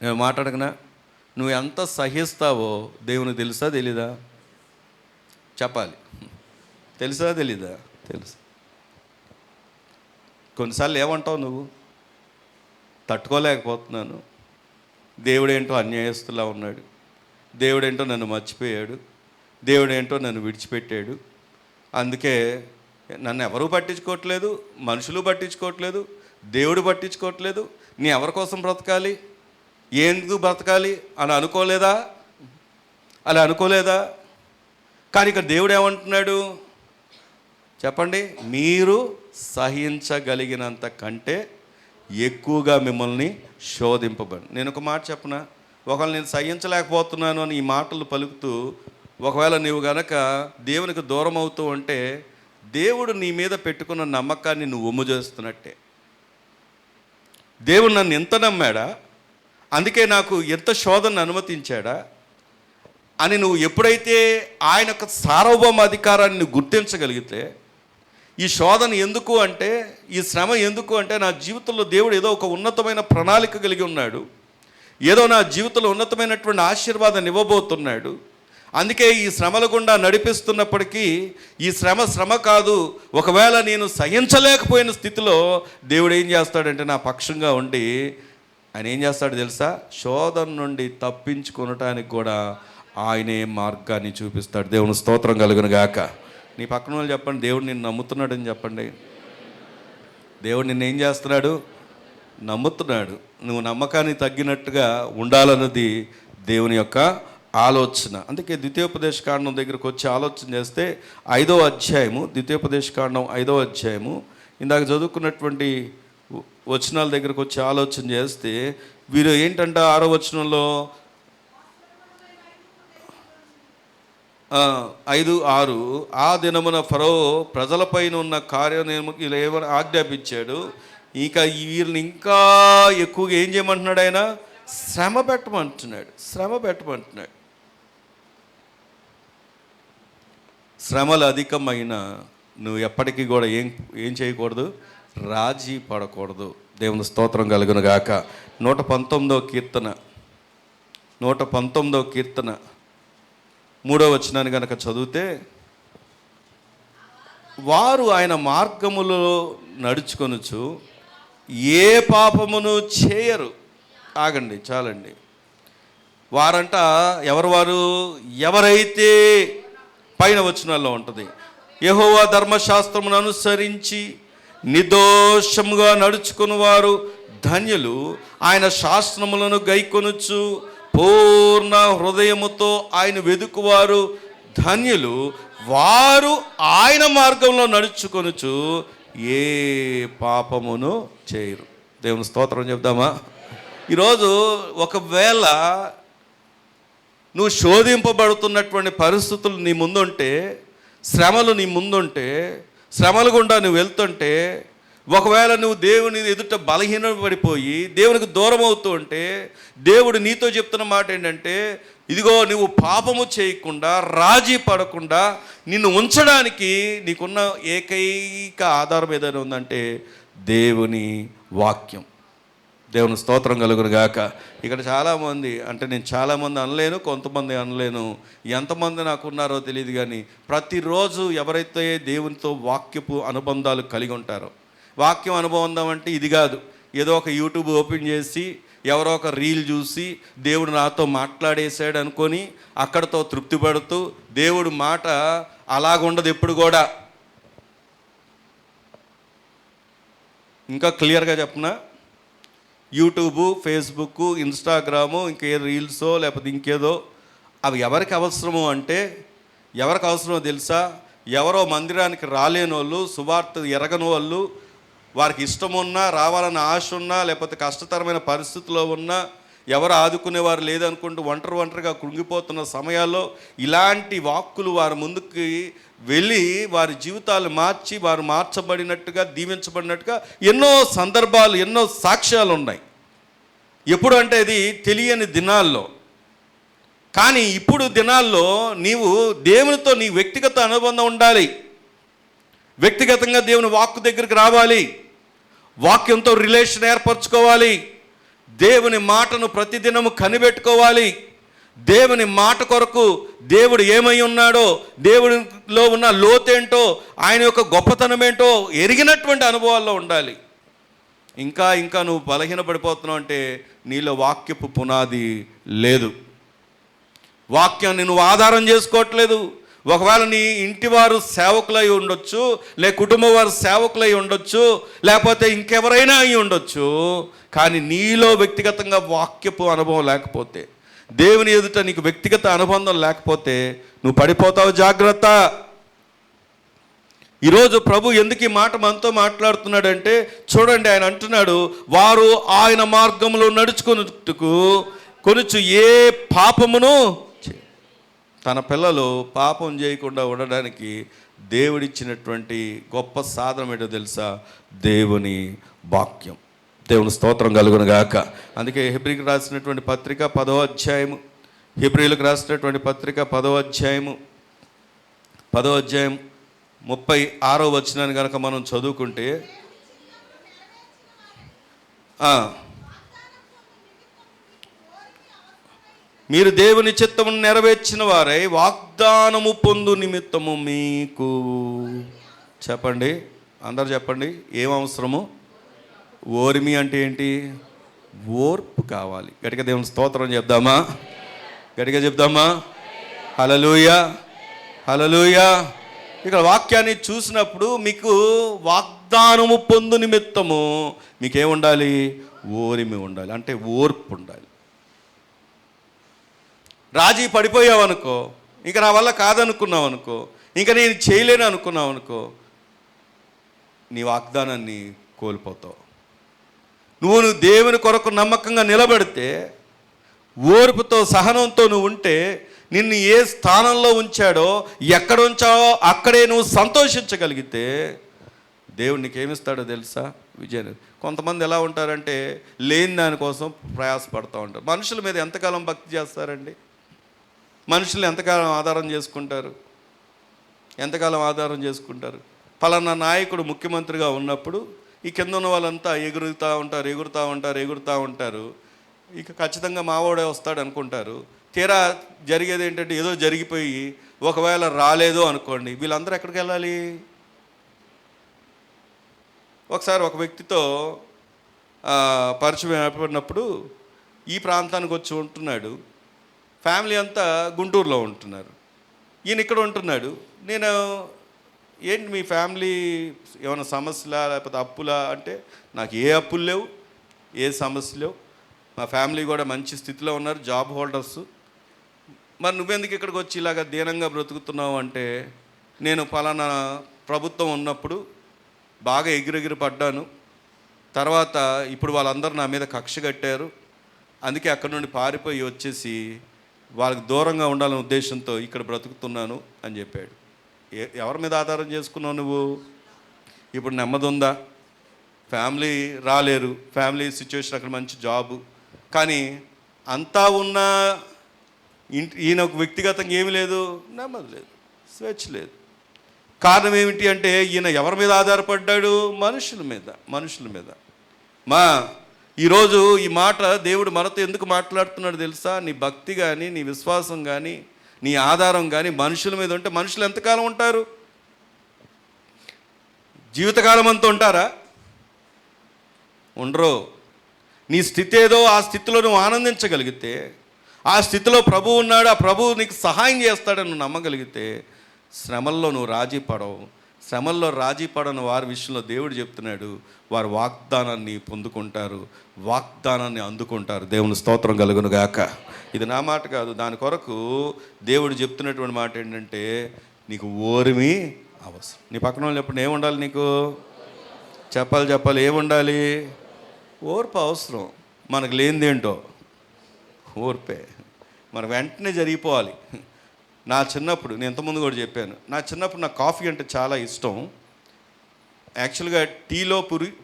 నేను మాట్లాడకనా? నువ్వు ఎంత సహిస్తావో దేవునికి తెలుసా తెలీదా? చెప్పాలి. తెలుసా తెలీదా? తెలుసు. కొన్నిసార్లు ఏమంటావు నువ్వు? తట్టుకోలేకపోతున్నాను, దేవుడేంటో అన్యాయస్తులా ఉన్నాడు, దేవుడేంటో నన్ను మర్చిపోయాడు, దేవుడేంటో నన్ను విడిచిపెట్టాడు, అందుకే నన్ను ఎవరూ పట్టించుకోవట్లేదు, మనుషులు పట్టించుకోవట్లేదు, దేవుడు పట్టించుకోవట్లేదు, నీ ఎవరి కోసం బ్రతకాలి, ఎందుకు బ్రతకాలి అని అనుకోలేదా? అలా అనుకోలేదా? కానీ ఇక్కడ దేవుడు ఏమంటున్నాడు చెప్పండి? మీరు సహించగలిగినంత కంటే ఎక్కువగా మిమ్మల్ని శోధింపబడి. నేను ఒక మాట చెప్పనా? ఒకవేళ నేను సహించలేకపోతున్నాను అని ఈ మాటలు పలుకుతూ ఒకవేళ నీవు గనక దేవునికి దూరం అవుతూ ఉంటే దేవుడు నీ మీద పెట్టుకున్న నమ్మకాన్ని నువ్వు ఒమ్ము చేస్తున్నట్టే. దేవుడు నన్ను ఎంత నమ్మాడా, అందుకే నాకు ఎంత శోధనను అనుమతించాడా అని నువ్వు ఎప్పుడైతే ఆయన యొక్క సార్వభౌమ అధికారాన్ని గుర్తించగలిగితే, ఈ శోధన ఎందుకు అంటే, ఈ శ్రమ ఎందుకు అంటే, నా జీవితంలో దేవుడు ఏదో ఒక ఉన్నతమైన ప్రణాళిక కలిగి ఉన్నాడు, ఏదో నా జీవితంలో ఉన్నతమైనటువంటి ఆశీర్వాదాన్ని ఇవ్వబోతున్నాడు. అందుకే ఈ శ్రమల గుండా నడిపిస్తున్నప్పటికీ ఈ శ్రమ కాదు. ఒకవేళ నేను సహించలేకపోయిన స్థితిలో దేవుడు ఏం చేస్తాడంటే నా పక్షంగా ఉండి ఆయన ఏం చేస్తాడు తెలుసా? శోధన నుండి తప్పించుకొనటానికి కూడా ఆయనే మార్గాన్ని చూపిస్తాడు. దేవుని స్తోత్రం కలుగును గాక. నీ పక్కన వాళ్ళు చెప్పండి, దేవుడు నిన్ను నమ్ముతున్నాడని చెప్పండి. దేవుడు నిన్ను ఏం చేస్తున్నాడు? నమ్ముతున్నాడు. నువ్వు నమ్మకానికి తగ్గినట్టుగా ఉండాలన్నది దేవుని యొక్క ఆలోచన. అందుకే ద్వితీయోపదేశకాండం దగ్గరకు వచ్చి ఆలోచన చేస్తే 5వ అధ్యాయము, ద్వితీయోపదేశకాండం 5వ అధ్యాయము ఇందాక చదువుకున్నటువంటి వచనాల దగ్గరకు వచ్చి ఆలోచన చేస్తే వీరు ఏంటంటే 6వ వచనంలో 5:6 ఆ దినమున ఫరో ప్రజలపైన ఉన్న కార్యనియమం ఏమని ఆజ్ఞాపించాడు, ఇక వీరిని ఇంకా ఎక్కువగా ఏం చేయమంటున్నాడు? ఆయన శ్రమ పెట్టమంటున్నాడు. శ్రమలు అధికమైన నువ్వు ఎప్పటికీ కూడా ఏం చేయకూడదు? రాజీ పడకూడదు. దేవుని స్తోత్రం కలుగును గాక. 119వ కీర్తన 3వ వచనాన్ని కనుక చదివితే, వారు ఆయన మార్గములో నడుచుకొనుచు ఏ పాపమును చేయరు. ఆగండి, చాలండి. వారంట వారు? ఎవరైతే పైన వచనాల్లో ఉంటుంది, యెహోవా ధర్మశాస్త్రమును అనుసరించి నిర్దోషముగా నడుచుకుని వారు ధన్యులు, ఆయన శాస్త్రములను గైకొనుచు పూర్ణ హృదయముతో ఆయన వెదుకువారు ధన్యులు, వారు ఆయన మార్గంలో నడుచుకొనుచు ఏ పాపమును చేయరు. దేవుని స్తోత్రం చెప్దామా? ఈరోజు ఒకవేళ నువ్వు శోధింపబడుతున్నటువంటి పరిస్థితులు నీ ముందుంటే, శ్రమలు నీ ముందుంటే, శ్రమలు గుండా నువ్వు వెళ్తుంటే, ఒకవేళ నువ్వు దేవుని ఎదుట బలహీనపడిపోయి దేవునికి దూరం అవుతూ ఉంటే, దేవుడు నీతో చెప్తున్న మాట ఏంటంటే, ఇదిగో నువ్వు పాపము చేయకుండా రాజీ పడకుండా నిన్ను ఉంచడానికి నీకున్న ఏకైక ఆధారం ఏదైనా ఉందంటే దేవుని వాక్యం. దేవుని స్తోత్రం కలుగును గాక. ఇక్కడ చాలామంది, అంటే నేను చాలామంది అనలేను, కొంతమంది అనలేను, ఎంతమంది నాకు ఉన్నారో తెలియదు, కానీ ప్రతిరోజు ఎవరైతే దేవునితో వాక్యపు అనుబంధాలు కలిగి ఉంటారో, వాక్యం అనుబంధం అంటే ఇది కాదు, ఏదో ఒక యూట్యూబ్ ఓపెన్ చేసి ఎవరో ఒక రీల్ చూసి దేవుడు నాతో మాట్లాడేశాడు అనుకొని అక్కడతో తృప్తి పడుతూ, దేవుడు మాట అలాగుండదు ఎప్పుడు కూడా. ఇంకా క్లియర్గా చెప్పనా? యూట్యూబు, ఫేస్బుక్, ఇన్స్టాగ్రాము, ఇంకే రీల్సో లేకపోతే ఇంకేదో, అవి ఎవరికి అవసరము అంటే, ఎవరికి అవసరమో తెలుసా? ఎవరో మందిరానికి రాలేని వాళ్ళు, సువార్త ఎరగని వాళ్ళు, వారికి ఇష్టమున్నా, రావాలన్న ఆశ ఉన్నా, లేకపోతే కష్టతరమైన పరిస్థితుల్లో ఉన్నా, ఎవరు ఆదుకునేవారు లేదనుకుంటూ ఒంటరిగా కృంగిపోతున్న సమయాల్లో ఇలాంటి వాక్కులు వారి ముందుకి వెళ్ళి వారి జీవితాలు మార్చి, వారు మార్చబడినట్టుగా, దీవించబడినట్టుగా ఎన్నో సందర్భాలు, ఎన్నో సాక్ష్యాలు ఉన్నాయి. ఎప్పుడు అంటే ఇది తెలియని దినాల్లో. కానీ ఇప్పుడు దినాల్లో నీవు దేవునితో నీ వ్యక్తిగత అనుబంధం ఉండాలి. వ్యక్తిగతంగా దేవుని వాక్కు దగ్గరికి రావాలి. వాక్యంతో రిలేషన్ ఏర్పరచుకోవాలి. దేవుని మాటను ప్రతిదినము కనిపెట్టుకోవాలి. దేవుని మాట కొరకు దేవుడు ఏమై ఉన్నాడో, దేవుడిలో ఉన్న లోతేంటో, ఆయన యొక్క గొప్పతనం ఏంటో ఎరిగినటువంటి అనుభవాల్లో ఉండాలి. ఇంకా నువ్వు బలహీనపడిపోతున్నావు అంటే నీలో వాక్యపు పునాది లేదు. వాక్యాన్ని నువ్వు ఆధారం చేసుకోవట్లేదు. ఒకవేళ నీ ఇంటి వారు సేవకులై ఉండొచ్చు, కుటుంబం వారు సేవకులై ఉండొచ్చు, లేకపోతే ఇంకెవరైనా అయి ఉండొచ్చు. కానీ నీలో వ్యక్తిగతంగా వాక్యపు అనుభవం లేకపోతే, దేవుని ఎదుట నీకు వ్యక్తిగత అనుబంధం లేకపోతే నువ్వు పడిపోతావు. జాగ్రత్త. ఈరోజు ప్రభు ఎందుకు ఈ మాట మనతో మాట్లాడుతున్నాడంటే, చూడండి, ఆయన అంటున్నాడు, వారు ఆయన మార్గంలో నడుచుకున్నట్టుకు కొనుచు ఏ పాపమును, తన పిల్లలు పాపం చేయకుండా ఉండడానికి దేవుడిచ్చినటువంటి గొప్ప సాధనం ఏంటో తెలుసా? దేవుని వాక్యం. దేవుని స్తోత్రం కలుగును గాక. అందుకే హెబ్రీకి రాసినటువంటి పత్రిక 10వ అధ్యాయము, హెబ్రీలకు రాసినటువంటి పత్రిక 10వ అధ్యాయం 36వ వచనాన్ని కనుక మనం చదువుకుంటే, మీరు దేవుని చిత్తమును నెరవేర్చిన వారై వాగ్దానము పొందు నిమిత్తము మీకు, చెప్పండి, అందరు చెప్పండి, ఏం అవసరము? ఓర్మి అంటే ఏంటి? ఓర్పు కావాలి. గట్టిగా దేవుని స్తోత్రం చెప్దామా? గట్టిగా చెప్దామా? హల్లెలూయా, హల్లెలూయా. ఇక్కడ వాక్యాన్ని చూసినప్పుడు మీకు వాగ్దానము పొందు నిమిత్తము మీకేముండాలి? ఓర్మి ఉండాలి, అంటే ఓర్పు ఉండాలి. రాజీ పడిపోయావు అనుకో, ఇంకా నా వల్ల కాదనుకున్నావు అనుకో, ఇంకా నేను చేయలేను అనుకున్నావు అనుకో, నీ వాగ్దానాన్ని కోల్పోతావు. నువ్వు దేవుని కొరకు నమ్మకంగా నిలబడితే, ఓర్పుతో సహనంతో నువ్వు ఉంటే, నిన్ను ఏ స్థానంలో ఉంచాడో, ఎక్కడ ఉంచావో అక్కడే నువ్వు సంతోషించగలిగితే దేవుడు నీకేమిస్తాడో తెలుసా? విజయాన్ని. కొంతమంది ఎలా ఉంటారంటే లేని దానికోసం ప్రయాసపడుతూ ఉంటారు. మనుషుల మీద ఎంతకాలం భక్తి చేస్తారండి? మనుషులు ఎంతకాలం ఆధారం చేసుకుంటారు? ఎంతకాలం ఆధారం చేసుకుంటారు? పలానా నాయకుడు ముఖ్యమంత్రిగా ఉన్నప్పుడు ఈ కింద ఉన్న వాళ్ళంతా ఎగురుతూ ఉంటారు. ఇక ఖచ్చితంగా మావోడే వస్తాడు అనుకుంటారు. తీరా జరిగేది ఏంటంటే, ఏదో జరిగిపోయి ఒకవేళ రాలేదో అనుకోండి, వీళ్ళందరూ ఎక్కడికి వెళ్ళాలి? ఒకసారి ఒక వ్యక్తితో పరిచయం ఏర్పడినప్పుడు ఈ ప్రాంతానికి వచ్చి ఉంటున్నాడు. ఫ్యామిలీ అంతా గుంటూరులో ఉంటున్నారు. ఈయన ఇక్కడ ఉంటున్నాడు. నేను, ఏంటి మీ ఫ్యామిలీ ఏమైనా సమస్యలా లేకపోతే అప్పులా అంటే, నాకు ఏ అప్పులు లేవు, ఏ సమస్య లేవు, మా ఫ్యామిలీ కూడా మంచి స్థితిలో ఉన్నారు, జాబ్ హోల్డర్స్. మరి నువ్వెందుకు ఇక్కడికి వచ్చి ఇలాగ దీనంగా బ్రతుకుతున్నావు అంటే, నేను పలానా ప్రభుత్వం ఉన్నప్పుడు బాగా ఎగిరెగిరి పడ్డాను, తర్వాత ఇప్పుడు వాళ్ళందరూ నా మీద కక్ష కట్టారు, అందుకే అక్కడ నుండి పారిపోయి వచ్చేసి వాళ్ళకి దూరంగా ఉండాలనే ఉద్దేశంతో ఇక్కడ బ్రతుకుతున్నాను అని చెప్పాడు. ఎవరి మీద ఆధారం చేసుకున్నావు నువ్వు? ఇప్పుడు నెమ్మది ఉందా? ఫ్యామిలీ రాలేరు, ఫ్యామిలీ సిచ్యువేషన్ అక్కడ మంచి జాబు, కానీ అంతా ఉన్న ఈయనకు వ్యక్తిగతంగా ఏమీ లేదు, నెమ్మది లేదు, స్వేచ్ఛ లేదు. కారణం ఏమిటి అంటే, ఈయన ఎవరి మీద ఆధారపడ్డాడు? మనుషుల మీద. ఈరోజు ఈ మాట దేవుడు మనతో ఎందుకు మాట్లాడుతున్నాడు తెలుసా? నీ భక్తి కానీ, నీ విశ్వాసం కానీ, నీ ఆధారం కానీ మనుషుల మీద ఉంటే, మనుషులు ఎంతకాలం ఉంటారు? జీవితకాలం అంతా ఉంటారా? ఉండరు. నీ స్థితి ఏదో, ఆ స్థితిలో నువ్వు ఆనందించగలిగితే, ఆ స్థితిలో ప్రభువు ఉన్నాడు, ఆ ప్రభువు నీకు సహాయం చేస్తాడని నువ్వు నమ్మగలిగితే, శ్రమల్లో నువ్వు రాజీ పడవు, శ్రమల్లో రాజీ పడని వారి విషయంలో దేవుడు చెప్తున్నాడు, వారు వాగ్దానాన్ని పొందుకుంటారు, వాగ్దానాన్ని అందుకుంటారు. దేవుని స్తోత్రం కలుగును గాక. ఇది నా మాట కాదు, దాని కొరకు దేవుడు చెప్తున్నటువంటి మాట ఏంటంటే, నీకు ఓర్మి అవసరం. నీ పక్కన వాళ్ళు ఎప్పుడు ఏముండాలి? నీకు చెప్పాలి ఏముండాలి? ఓర్పు అవసరం. మనకు లేనిదేంటో ఓర్పే. మన వెంటనే జరిగిపోవాలి. నా చిన్నప్పుడు, నేను ఇంతకుముందు కూడా చెప్పాను, నా చిన్నప్పుడు నాకు కాఫీ అంటే చాలా ఇష్టం. యాక్చువల్గా టీలో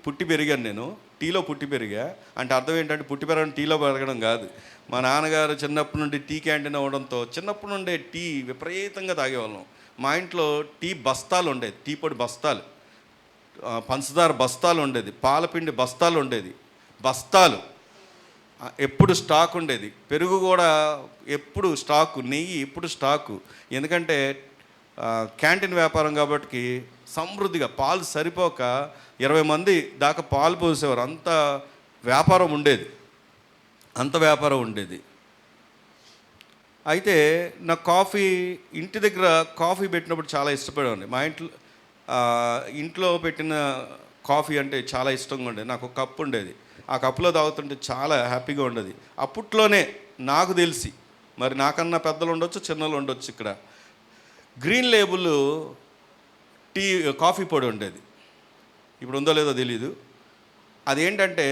పుట్టి పెరిగాను. నేను టీలో పుట్టి పెరిగా. అంటే అర్థం ఏంటంటే, పుట్టి పెరగడం టీలో పెరగడం కాదు. మా నాన్నగారు చిన్నప్పటి నుండి టీ క్యాంటీన్ అవ్వడంతో చిన్నప్పటి నుండే టీ విపరీతంగా తాగేవాళ్ళం. మా ఇంట్లో టీ బస్తాలు ఉండేది, టీ పొడి బస్తాలు, పంచదార బస్తాలు ఉండేది, పాలపిండి బస్తాలు ఉండేది, బస్తాలు ఎప్పుడు స్టాక్ ఉండేది. పెరుగు కూడా ఎప్పుడు స్టాకు, నెయ్యి ఎప్పుడు స్టాకు. ఎందుకంటే క్యాంటీన్ వ్యాపారం కాబట్టి సమృద్ధిగా పాలు సరిపోక 20 మంది దాకా పాలు పోసేవారు. అంత వ్యాపారం ఉండేది. అయితే నా కాఫీ, ఇంటి దగ్గర కాఫీ పెట్టినప్పుడు చాలా ఇష్టపడేవాడిని. మా ఇంట్లో పెట్టిన కాఫీ అంటే చాలా ఇష్టంగా ఉండేది. నాకు ఒక కప్పు ఉండేది, ఆ కప్పులో తాగుతుంటే చాలా హ్యాపీగా ఉండేది. అప్పట్లోనే నాకు తెలిసి, మరి నాకన్నా పెద్దలు ఉండొచ్చు, చిన్నలు ఉండొచ్చు, ఇక్కడ గ్రీన్ లేబుల్ కాఫీ పొడి ఉండేది. ఇప్పుడు ఉందో లేదో తెలీదు. అదేంటంటే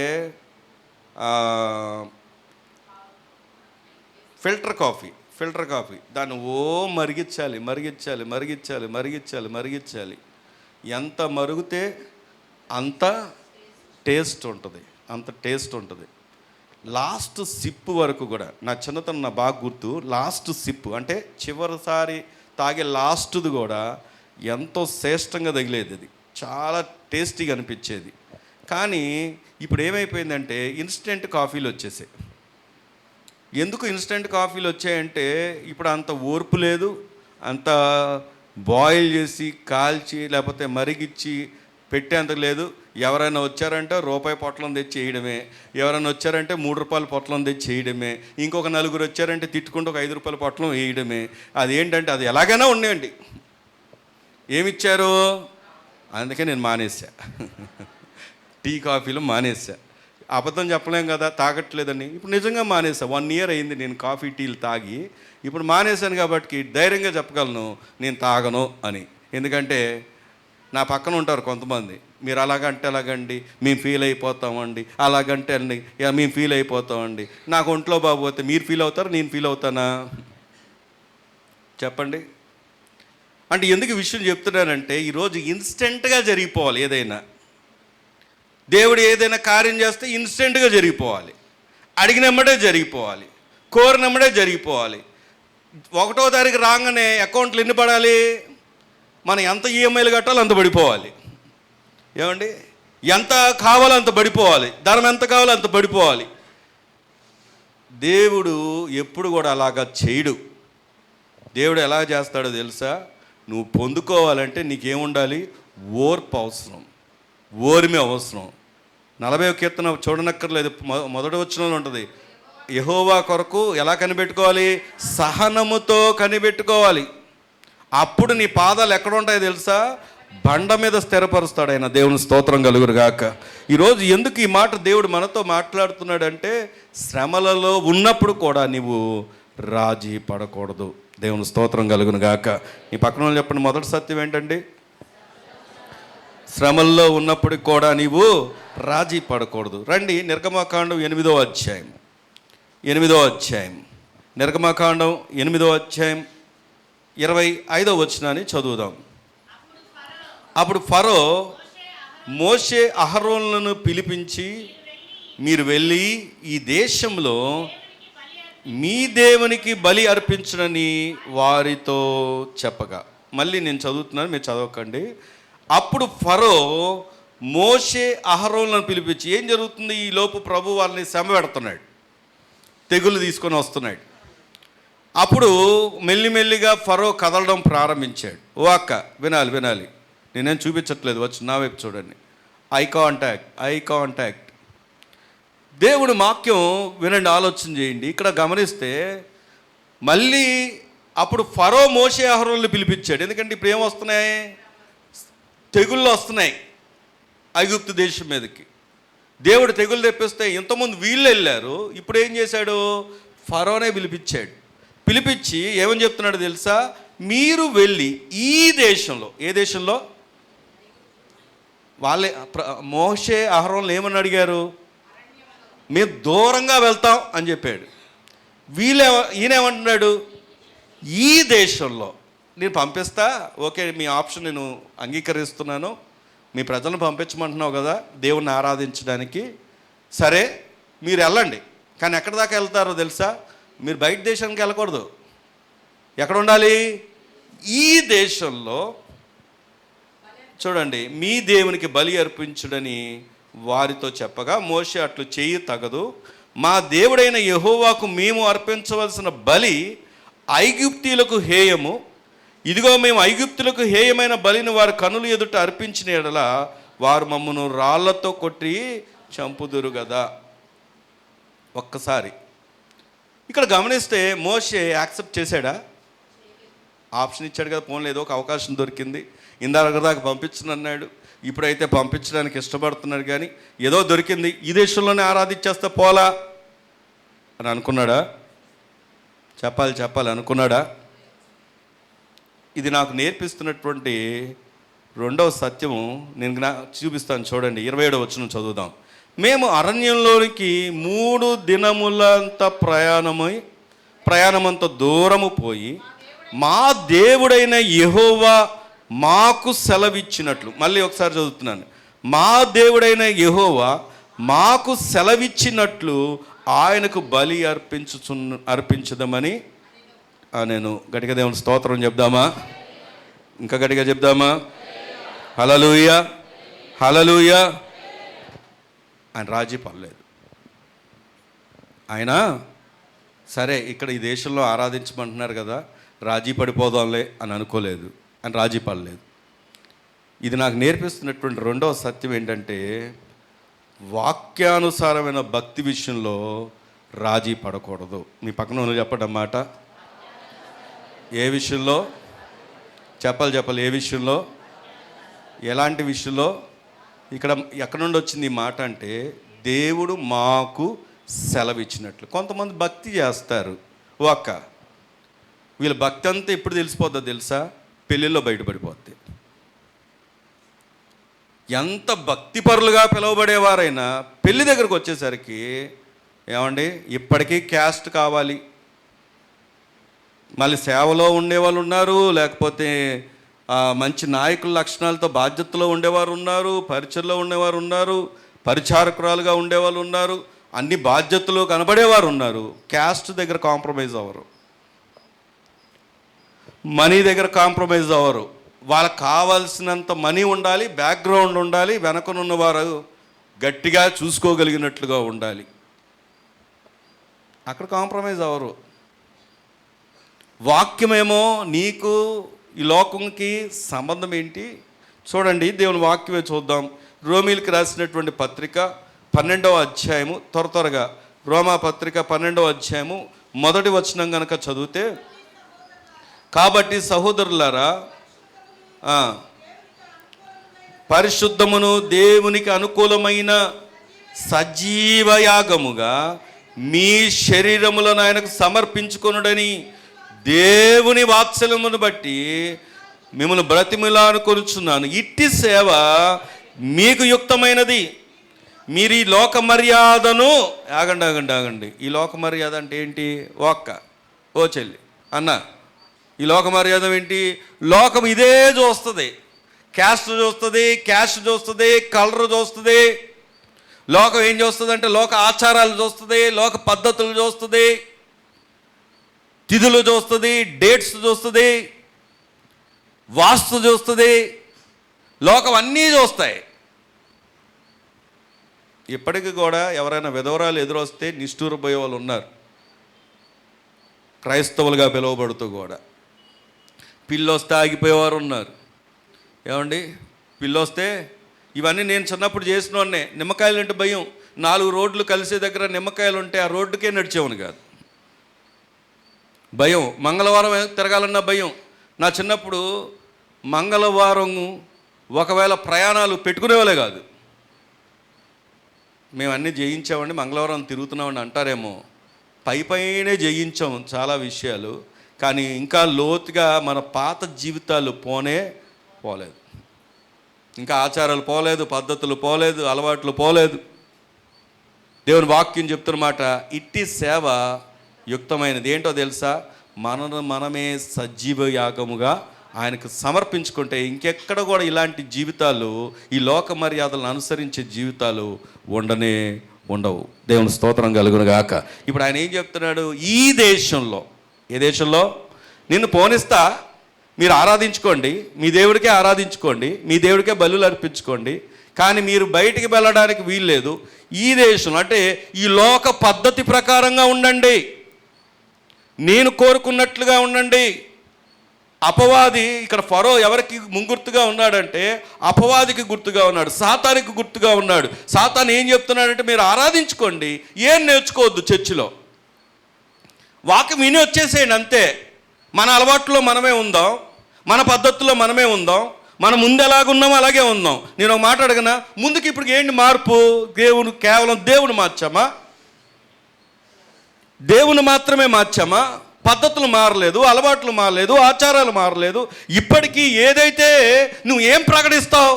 ఫిల్టర్ కాఫీ. దాన్ని మరిగించాలి. ఎంత మరిగితే అంత టేస్ట్ ఉంటుంది. లాస్ట్ సిప్ వరకు కూడా, నా చిన్నతనం నా బాగా గుర్తు, లాస్ట్ సిప్ అంటే చివరిసారి తాగే లాస్ట్ది కూడా ఎంతో శ్రేష్టంగా తగిలేది. అది చాలా టేస్టీగా అనిపించేది. కానీ ఇప్పుడు ఏమైపోయిందంటే, ఇన్స్టెంట్ కాఫీలు వచ్చేసాయి. ఎందుకు ఇన్స్టెంట్ కాఫీలు వచ్చాయంటే, ఇప్పుడు అంత ఓర్పు లేదు, అంత బాయిల్ చేసి కాల్చి లేకపోతే మరిగిచ్చి పెట్టేంత లేదు. ఎవరైనా వచ్చారంటే రూపాయి పొట్లం తెచ్చి వేయడమే, ఎవరైనా వచ్చారంటే 3 రూపాయల పొట్లం తెచ్చి వేయడమే, ఇంకొక 4 వచ్చారంటే తిట్టుకుంటూ ఒక 5 రూపాయల పొట్లం వేయడమే. అదేంటంటే అది ఎలాగైనా ఉన్నాయండి. ఏమిచ్చారు? అందుకే నేను మానేసా, టీ కాఫీలు మానేసా. అబద్ధం చెప్పలేం కదా, తాగట్లేదని. ఇప్పుడు నిజంగా మానేసా. 1 year అయింది నేను కాఫీ టీలు తాగి. ఇప్పుడు మానేశాను కాబట్టి ధైర్యంగా చెప్పగలను, నేను తాగను అని. ఎందుకంటే నా పక్కన ఉంటారు కొంతమంది, మీరు అలాగంటే ఎలాగండి, మేము ఫీల్ అయిపోతామండి, అలాగంటే అండి మేము ఫీల్ అయిపోతామండి. నాకు ఒంట్లో బాగోతే మీరు ఫీల్ అవుతారు, నేను ఫీల్ అవుతానా? చెప్పండి. అంటే ఎందుకు విషయం చెప్తున్నానంటే, ఈరోజు ఇన్స్టెంట్గా జరిగిపోవాలి. ఏదైనా దేవుడు ఏదైనా కార్యం చేస్తే ఇన్స్టెంట్గా జరిగిపోవాలి, అడిగినమ్మడే జరిగిపోవాలి, కోరినమ్మడే జరిగిపోవాలి. 1వ తారీఖు రాగానే అకౌంట్లు ఎన్ని పడాలి? మనం ఎంత ఈఎంఐలు కట్టాలో అంత పడిపోవాలి. ఏమండి, ఎంత కావాలో అంత పడిపోవాలి, ధనం ఎంత కావాలో అంత పడిపోవాలి. దేవుడు ఎప్పుడు కూడా అలాగా చేయడు. దేవుడు ఎలా చేస్తాడో తెలుసా? నువ్వు పొందుకోవాలంటే నీకేముండాలి? ఓర్పు అవసరం, ఓర్మి అవసరం. 40వ కీర్తన చూడనక్కర్లేదు, మొదటి వచనంలో ఉంటుంది, యెహోవా కొరకు ఎలా కనిపెట్టుకోవాలి? సహనముతో కనిపెట్టుకోవాలి. అప్పుడు నీ పాదాలు ఎక్కడ ఉంటాయో తెలుసా? బండ మీద స్థిరపరుస్తాడు ఆయన. దేవుని స్తోత్రం కలుగును గాక. ఈరోజు ఎందుకు ఈ మాట దేవుడు మనతో మాట్లాడుతున్నాడంటే, శ్రమలలో ఉన్నప్పుడు కూడా నీవు రాజీ పడకూడదు. దేవుని స్తోత్రం కలుగును గాక. ఈ పక్కన వాళ్ళు చెప్పండి, మొదటి సత్యం ఏంటండి? శ్రమల్లో ఉన్నప్పటికి కూడా నీవు రాజీ పడకూడదు. రండి, నిర్గమకాండం 8వ అధ్యాయం. నిర్గమకాండం 8వ అధ్యాయం 25వ వచనాన్ని చదువుదాం. అప్పుడు ఫరో మోషే అహరోనులను పిలిపించి, మీరు వెళ్ళి ఈ దేశంలో మీ దేవునికి బలి అర్పించనని వారితో చెప్పగా. మళ్ళీ నేను చదువుతున్నాను, మీరు చదవకండి. అప్పుడు ఫరో మోషే అహరోనులను పిలిపించి, ఏం జరుగుతుంది? ఈ లోపు ప్రభు వాళ్ళని శ్రమ పెడుతున్నాడు, తెగులు తీసుకొని వస్తున్నాడు. అప్పుడు మెల్లిమెల్లిగా ఫరో కదలడం ప్రారంభించాడు. ఓ అక్క, వినాలి, నేనేం చూపించట్లేదు, వచ్చి నా వైపు చూడండి. Eye contact. దేవుడు వాక్యం వినండి, ఆలోచన చేయండి. ఇక్కడ గమనిస్తే మళ్ళీ అప్పుడు ఫరో మోషే అహరోనులను పిలిపించాడు. ఎందుకంటే ఇప్పుడు ఏమొస్తున్నాయి? తెగుళ్ళు వస్తున్నాయి ఐగుప్తు దేశం మీదకి. దేవుడు తెగులు తెప్పిస్తే ఇంతకుముందు వీళ్ళు వెళ్ళారు, ఇప్పుడు ఏం చేశాడు? ఫరోనే పిలిపించి ఏమని చెప్తున్నాడు తెలుసా? మీరు వెళ్ళి ఈ దేశంలో, ఏ దేశంలో? వాళ్ళే మోషే అహరోన్లు ఏమని అడిగారు? మేము దూరంగా వెళ్తాం అని చెప్పాడు. ఈయనేమంటున్నాడు? ఈ దేశంలో నేను పంపిస్తా, ఓకే మీ ఆప్షన్ నేను అంగీకరిస్తున్నాను, మీ ప్రజలను పంపించమంటున్నావు కదా దేవుణ్ణి ఆరాధించడానికి, సరే మీరు వెళ్ళండి. కానీ ఎక్కడి దాకా వెళ్తారో తెలుసా? మీరు బయట దేశానికి వెళ్ళకూడదు. ఎక్కడ ఉండాలి? ఈ దేశంలో. చూడండి, మీ దేవునికి బలి అర్పించుడని వారితో చెప్పగా మోషే అట్లు చేయి తగదు, మా దేవుడైన యెహోవాకు మేము అర్పించవలసిన బలి ఐగుప్తీయులకు హేయము. ఇదిగో మేము ఐగుప్తులకు హేయమైన బలిని వారి కనులు ఎదుట అర్పించిన యెడల వారు మమ్మను రాళ్లతో కొట్టి చంపుదురు కదా. ఒక్కసారి ఇక్కడ గమనిస్తే మోషే యాక్సెప్ట్ చేశాడా? ఆప్షన్ ఇచ్చాడు కదా, పోన్లేదు ఏదో ఒక అవకాశం దొరికింది, ఇందాక దాకా పంపించనన్నాడు, ఇప్పుడైతే పంపించడానికి ఇష్టపడుతున్నాడు, కానీ ఏదో దొరికింది, ఈ దేశంలోనే ఆరాధించేస్తే పోలా అని అనుకున్నాడా? చెప్పాలి అనుకున్నాడా? ఇది నాకు నేర్పిస్తున్నటువంటి రెండవ సత్యము నేను చూపిస్తాను. చూడండి, 27వ వచనం చదువుదాం. మేము అరణ్యంలోనికి 3 దినములంత ప్రయాణమంత దూరము పోయి మా దేవుడైన యెహోవా మాకు సెలవిచ్చినట్లు, మళ్ళీ ఒకసారి చదువుతున్నాను, మా దేవుడైన యెహోవా మాకు సెలవిచ్చినట్లు ఆయనకు బలి అర్పించదమని నేను గట్టిగా దేవుని స్తోత్రం చెప్దామా? ఇంకా గట్టిగా చెప్దామా? హల్లెలూయా, హల్లెలూయా. ఆయన రాజీ పడలేదు. ఆయన సరే ఇక్కడ ఈ దేశంలో ఆరాధించమంటున్నారు కదా, రాజీ పడిపోదాంలే అని అనుకోలేదు, అని రాజీ పడలేదు. ఇది నాకు నేర్పిస్తున్నటువంటి రెండవ సత్యం ఏంటంటే, వాక్యానుసారమైన భక్తి విషయంలో రాజీ పడకూడదు. మీ పక్కన చెప్పండి అన్నమాట. ఏ విషయంలో? చెప్పాలి. ఏ విషయంలో? ఎలాంటి విషయంలో? ఇక్కడ ఎక్కడి నుండి వచ్చింది ఈ మాట అంటే, దేవుడు మాకు సెలవిచ్చినట్లు. కొంతమంది భక్తి చేస్తారు, వీళ్ళ భక్తి అంతా ఎప్పుడు తెలిసిపోద్దో తెలుసా? పెళ్ళిళ్ళలో బయటపడిపోద్ది. ఎంత భక్తిపరులుగా పిలువబడేవారైనా పెళ్లి దగ్గరకు వచ్చేసరికి ఏమండి ఇప్పటికీ క్యాస్ట్ కావాలి. మళ్ళీ సేవలో ఉండేవాళ్ళు ఉన్నారు, లేకపోతే మంచి నాయకుల లక్షణాలతో బాధ్యతలో ఉండేవారు ఉన్నారు, పరిచయలో ఉండేవారు ఉన్నారు, పరిచారకురాలుగా ఉండేవాళ్ళు ఉన్నారు, అన్ని బాధ్యతలు కనబడేవారు ఉన్నారు. క్యాస్ట్ దగ్గర కాంప్రమైజ్ అవ్వరు, మనీ దగ్గర కాంప్రమైజ్ అవ్వరు. వాళ్ళకి కావాల్సినంత మనీ ఉండాలి, బ్యాక్గ్రౌండ్ ఉండాలి, వెనకనున్నవారు గట్టిగా చూసుకోగలిగినట్లుగా ఉండాలి. అక్కడ కాంప్రమైజ్ అవ్వరు. వాక్యమేమో నీకు ఈ లోకంకి సంబంధం ఏంటి? చూడండి, దేవుని వాక్యమే చూద్దాం. రోమీలకు రాసినటువంటి పత్రిక 12వ అధ్యాయము, త్వరగా రోమా పత్రిక 12వ అధ్యాయము 1వ వచనం కనుక చదివితే, కాబట్టి సహోదరులారా, పరిశుద్ధమును దేవునికి అనుకూలమైన సజీవయాగముగా మీ శరీరములను ఆయనకు సమర్పించుకొనుడని దేవుని వాత్సల్యమును బట్టి మిమ్మల్ని బ్రతిమిలానుకొనుచున్నాను. ఇట్టి సేవ మీకు యుక్తమైనది. మీరు ఈ లోక మర్యాదను ఆగండి. ఈ లోక మర్యాద అంటే ఏంటి? ఓ చెల్లి అన్న, ఈ లోక మర్యాద ఏంటి? లోకం ఇదే చూస్తుంది. క్యాస్ట్ చూస్తుంది, క్యాస్ట్ చూస్తుంది, కలర్ చూస్తుంది. లోకం ఏం చూస్తుంది అంటే లోక ఆచారాలు చూస్తుంది, లోక పద్ధతులు చూస్తుంది, తిథులు చూస్తుంది, డేట్స్ చూస్తుంది, వాస్తు చూస్తుంది. లోకం అన్నీ చూస్తాయి. ఇప్పటికీ కూడా ఎవరైనా విధవరాలు ఎదురొస్తే నిష్ఠూరపోయే వాళ్ళు ఉన్నారు, క్రైస్తవులుగా పిలువబడుతూ కూడా. పిల్లొస్తే ఆగిపోయేవారు ఉన్నారు. ఏమండి, పిల్లొస్తే ఇవన్నీ నేను చిన్నప్పుడు చేసిన వాడినే. నిమ్మకాయలు అంటే భయం. 4 రోడ్లు కలిసే దగ్గర నిమ్మకాయలు ఉంటే ఆ రోడ్డుకే నడిచేవాను కాదు, భయం. మంగళవారం తిరగాలన్న భయం. నా చిన్నప్పుడు మంగళవారం ఒకవేళ ప్రయాణాలు పెట్టుకునేవాళ్ళే కాదు. మేము అన్నీ జయించామండి, మంగళవారం తిరుగుతున్నామండి అంటారేమో. పైనే జయించాం చాలా విషయాలు, కానీ ఇంకా లోతుగా మన పాత జీవితాలు పోలేదు. ఇంకా ఆచారాలు పోలేదు, పద్ధతులు పోలేదు, అలవాట్లు పోలేదు. దేవుని వాక్యం చెప్తున్నమాట, ఇట్టి సేవ యుక్తమైనది ఏంటో తెలుసా? మనమే సజీవ యాగముగా ఆయనకు సమర్పించుకుంటే ఇంకెక్కడ కూడా ఇలాంటి జీవితాలు, ఈ లోక మర్యాదలను అనుసరించే జీవితాలు ఉండవు. దేవుని స్తోత్రం కలుగును గాక. ఇప్పుడు ఆయన ఏం చెప్తున్నాడు? ఈ దేశంలో, ఏ దేశంలో? నిన్ను పోనిస్తా, మీరు ఆరాధించుకోండి, మీ దేవుడికే ఆరాధించుకోండి, మీ దేవుడికే బలులు అర్పించుకోండి, కానీ మీరు బయటికి వెళ్ళడానికి వీల్లేదు. ఈ దేశం అంటే ఈ లోక పద్ధతి ప్రకారంగా ఉండండి, నేను కోరుకున్నట్లుగా ఉండండి. అపవాది ఇక్కడ ఫరో ఎవరికి ముంగుర్తుగా ఉన్నాడంటే అపవాదికి గుర్తుగా ఉన్నాడు, సాతానికి గుర్తుగా ఉన్నాడు. సాతాను ఏం చెప్తున్నాడంటే మీరు ఆరాధించుకోండి, ఏం నేర్చుకోవద్దు, చర్చిలో వాక్యం విని వచ్చేసేయండి అంతే. మన అలవాట్లో మనమే ఉందాం, మన పద్ధతుల్లో మనమే ఉందాం, మనం ముందు ఎలాగున్నామో అలాగే ఉందాం. నేను ఒక మాట అడగనా? ముందుకి ఇప్పుడు ఏంటి మార్పు? కేవలం దేవుని మార్చామా? దేవుని మాత్రమే మార్చామా? పద్ధతులు మారలేదు, అలవాట్లు మారలేదు, ఆచారాలు మారలేదు. ఇప్పటికీ ఏదైతే నువ్వు ఏం ప్రకటిస్తావు,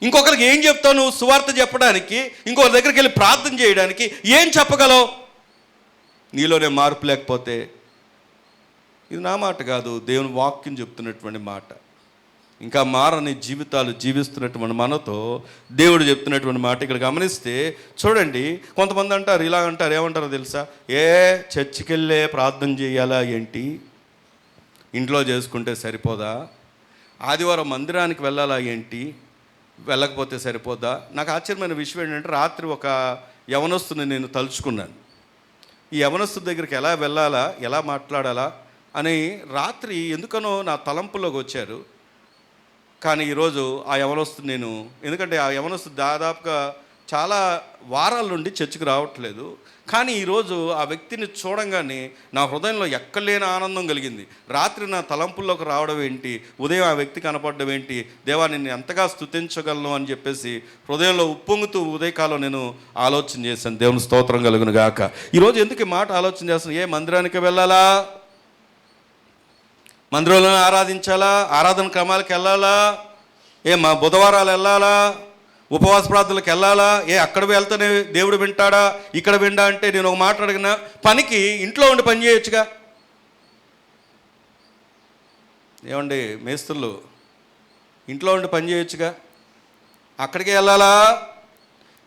ఇంకొకరికి ఏం చెప్తావు? నువ్వు సువార్త చెప్పడానికి, ఇంకొకరి దగ్గరికి వెళ్ళి ప్రార్థన చేయడానికి ఏం చెప్పగలవు? నీలోనే మార్పు లేకపోతే, ఇది నా మాట కాదు, దేవుని వాక్యం చెప్తున్నటువంటి మాట. ఇంకా మారని జీవితాలు జీవిస్తున్నటువంటి మనతో దేవుడు చెప్తున్నటువంటి మాట ఇక్కడ గమనిస్తే చూడండి. కొంతమంది అంటారు, ఇలా అంటారు, ఏమంటారో తెలుసా? చర్చికి వెళ్ళే ప్రార్థన చేయాలా ఏంటి? ఇంట్లో చేసుకుంటే సరిపోదా? ఆదివారం మందిరానికి వెళ్ళాలా ఏంటి? వెళ్ళకపోతే సరిపోదా? నాకు ఆశ్చర్యమైన విషయం ఏంటంటే, రాత్రి ఒక యవనస్తుని నేను తలుచుకున్నాను. ఈ యవనస్తు దగ్గరికి ఎలా వెళ్ళాలా, ఎలా మాట్లాడాలా అని రాత్రి ఎందుకనో నా తలంపులోకి వచ్చారు. కానీ ఈరోజు ఆ యవనస్తు ఎందుకంటే ఆ యవనస్తు దాదాపుగా చాలా వారాల నుండి చర్చికి రావట్లేదు. కానీ ఈరోజు ఆ వ్యక్తిని చూడంగానే నా హృదయంలో ఎక్కడలేని ఆనందం కలిగింది. రాత్రి నా తలంపుల్లోకి రావడం ఏంటి, ఉదయం ఆ వ్యక్తి కనపడడం ఏంటి, దేవా నిన్ను ఎంతగా స్తుతించగలను అని చెప్పేసి హృదయంలో ఉప్పొంగుతూ ఉదయకాలం నేను ఆలోచన చేశాను. దేవుని స్తోత్రం కలుగును గాక. ఈరోజు ఎందుకు ఈ మాట ఆలోచన చేస్తాను? మందిరానికి వెళ్ళాలా? మందిరంలో ఆరాధించాలా? ఆరాధన క్రమాలకు వెళ్ళాలా? మా బుధవారాలు వెళ్ళాలా? ఉపవాస ప్రార్థనలకు వెళ్ళాలా? అక్కడ వెళ్తేనే దేవుడు వింటాడా, ఇక్కడ విండా అంటే నేను ఒక మాట అడిగిన, పనికి ఇంట్లో ఉండి పని చేయొచ్చుగా. ఏమండి మేస్తులు, ఇంట్లో ఉండి పని చేయొచ్చుగా, అక్కడికి వెళ్ళాలా?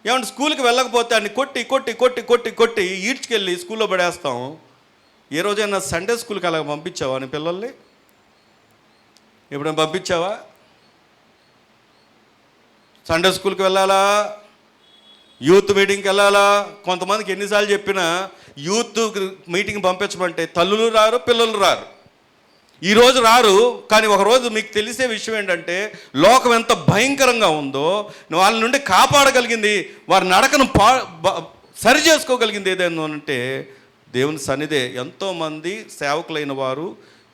ఏమంటే స్కూల్కి వెళ్ళకపోతే అన్ని కొట్టి కొట్టి కొట్టి కొట్టి కొట్టి ఈడ్చుకెళ్ళి స్కూల్లో పడేస్తాం. ఏ రోజైనా సండే స్కూల్కి అలా పంపించావా నీ పిల్లల్ని? ఎప్పుడైనా పంపించావా? సండే స్కూల్కి వెళ్ళాలా? యూత్ మీటింగ్కి వెళ్ళాలా? కొంతమందికి ఎన్నిసార్లు చెప్పినా యూత్ మీటింగ్ పంపించమంటే తల్లులు రారు, పిల్లలు రారు. ఈరోజు రారు, కానీ ఒకరోజు మీకు తెలిసే విషయం ఏంటంటే లోకం ఎంత భయంకరంగా ఉందో వాళ్ళ నుండి కాపాడగలిగింది, వారి నడకను సరి చేసుకోగలిగింది ఏదైనా అంటే దేవుని సన్నిధే. ఎంతోమంది సేవకులైన వారు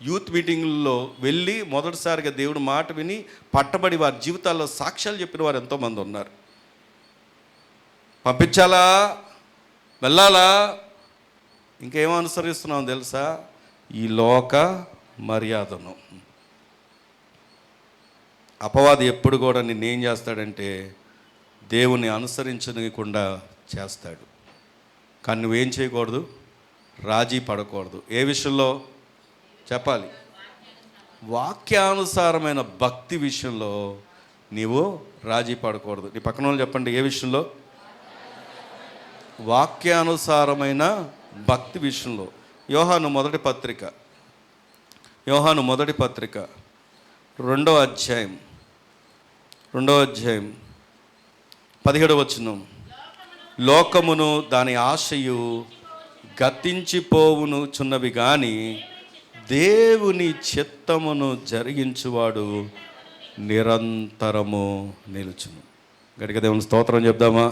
యూత్ మీటింగుల్లో వెళ్ళి మొదటిసారిగా దేవుడి మాట విని పట్టబడి వారి జీవితాల్లో సాక్ష్యాలు చెప్పిన వారు ఎంతోమంది ఉన్నారు. పంపించాలా? వెళ్ళాలా? ఇంకేమో అనుసరిస్తున్నాం తెలుసా? ఈ లోక మర్యాదను. అపవాది ఎప్పుడు కూడా నిన్నేం చేస్తాడంటే దేవుని అనుసరించకుండా చేస్తాడు. కానీ నువ్వేం చేయకూడదు? రాజీ పడకూడదు. ఏ విషయంలో చెప్పాలి? వాక్యానుసారమైన భక్తి విషయంలో నీవు రాజీ పడకూడదు. నీ పక్కన వాళ్ళు చెప్పండి, ఏ విషయంలో? వాక్యానుసారమైన భక్తి విషయంలో. యోహాను మొదటి పత్రిక 2వ అధ్యాయం 17వ వచనం. లోకమును దాని ఆశయు గతించిపోవును చున్నవి కానీ దేవుని చిత్తమును జరిగించువాడు నిరంతరము నిలుచును. గట్టిగా దేవుని స్తోత్రం చెప్దామా?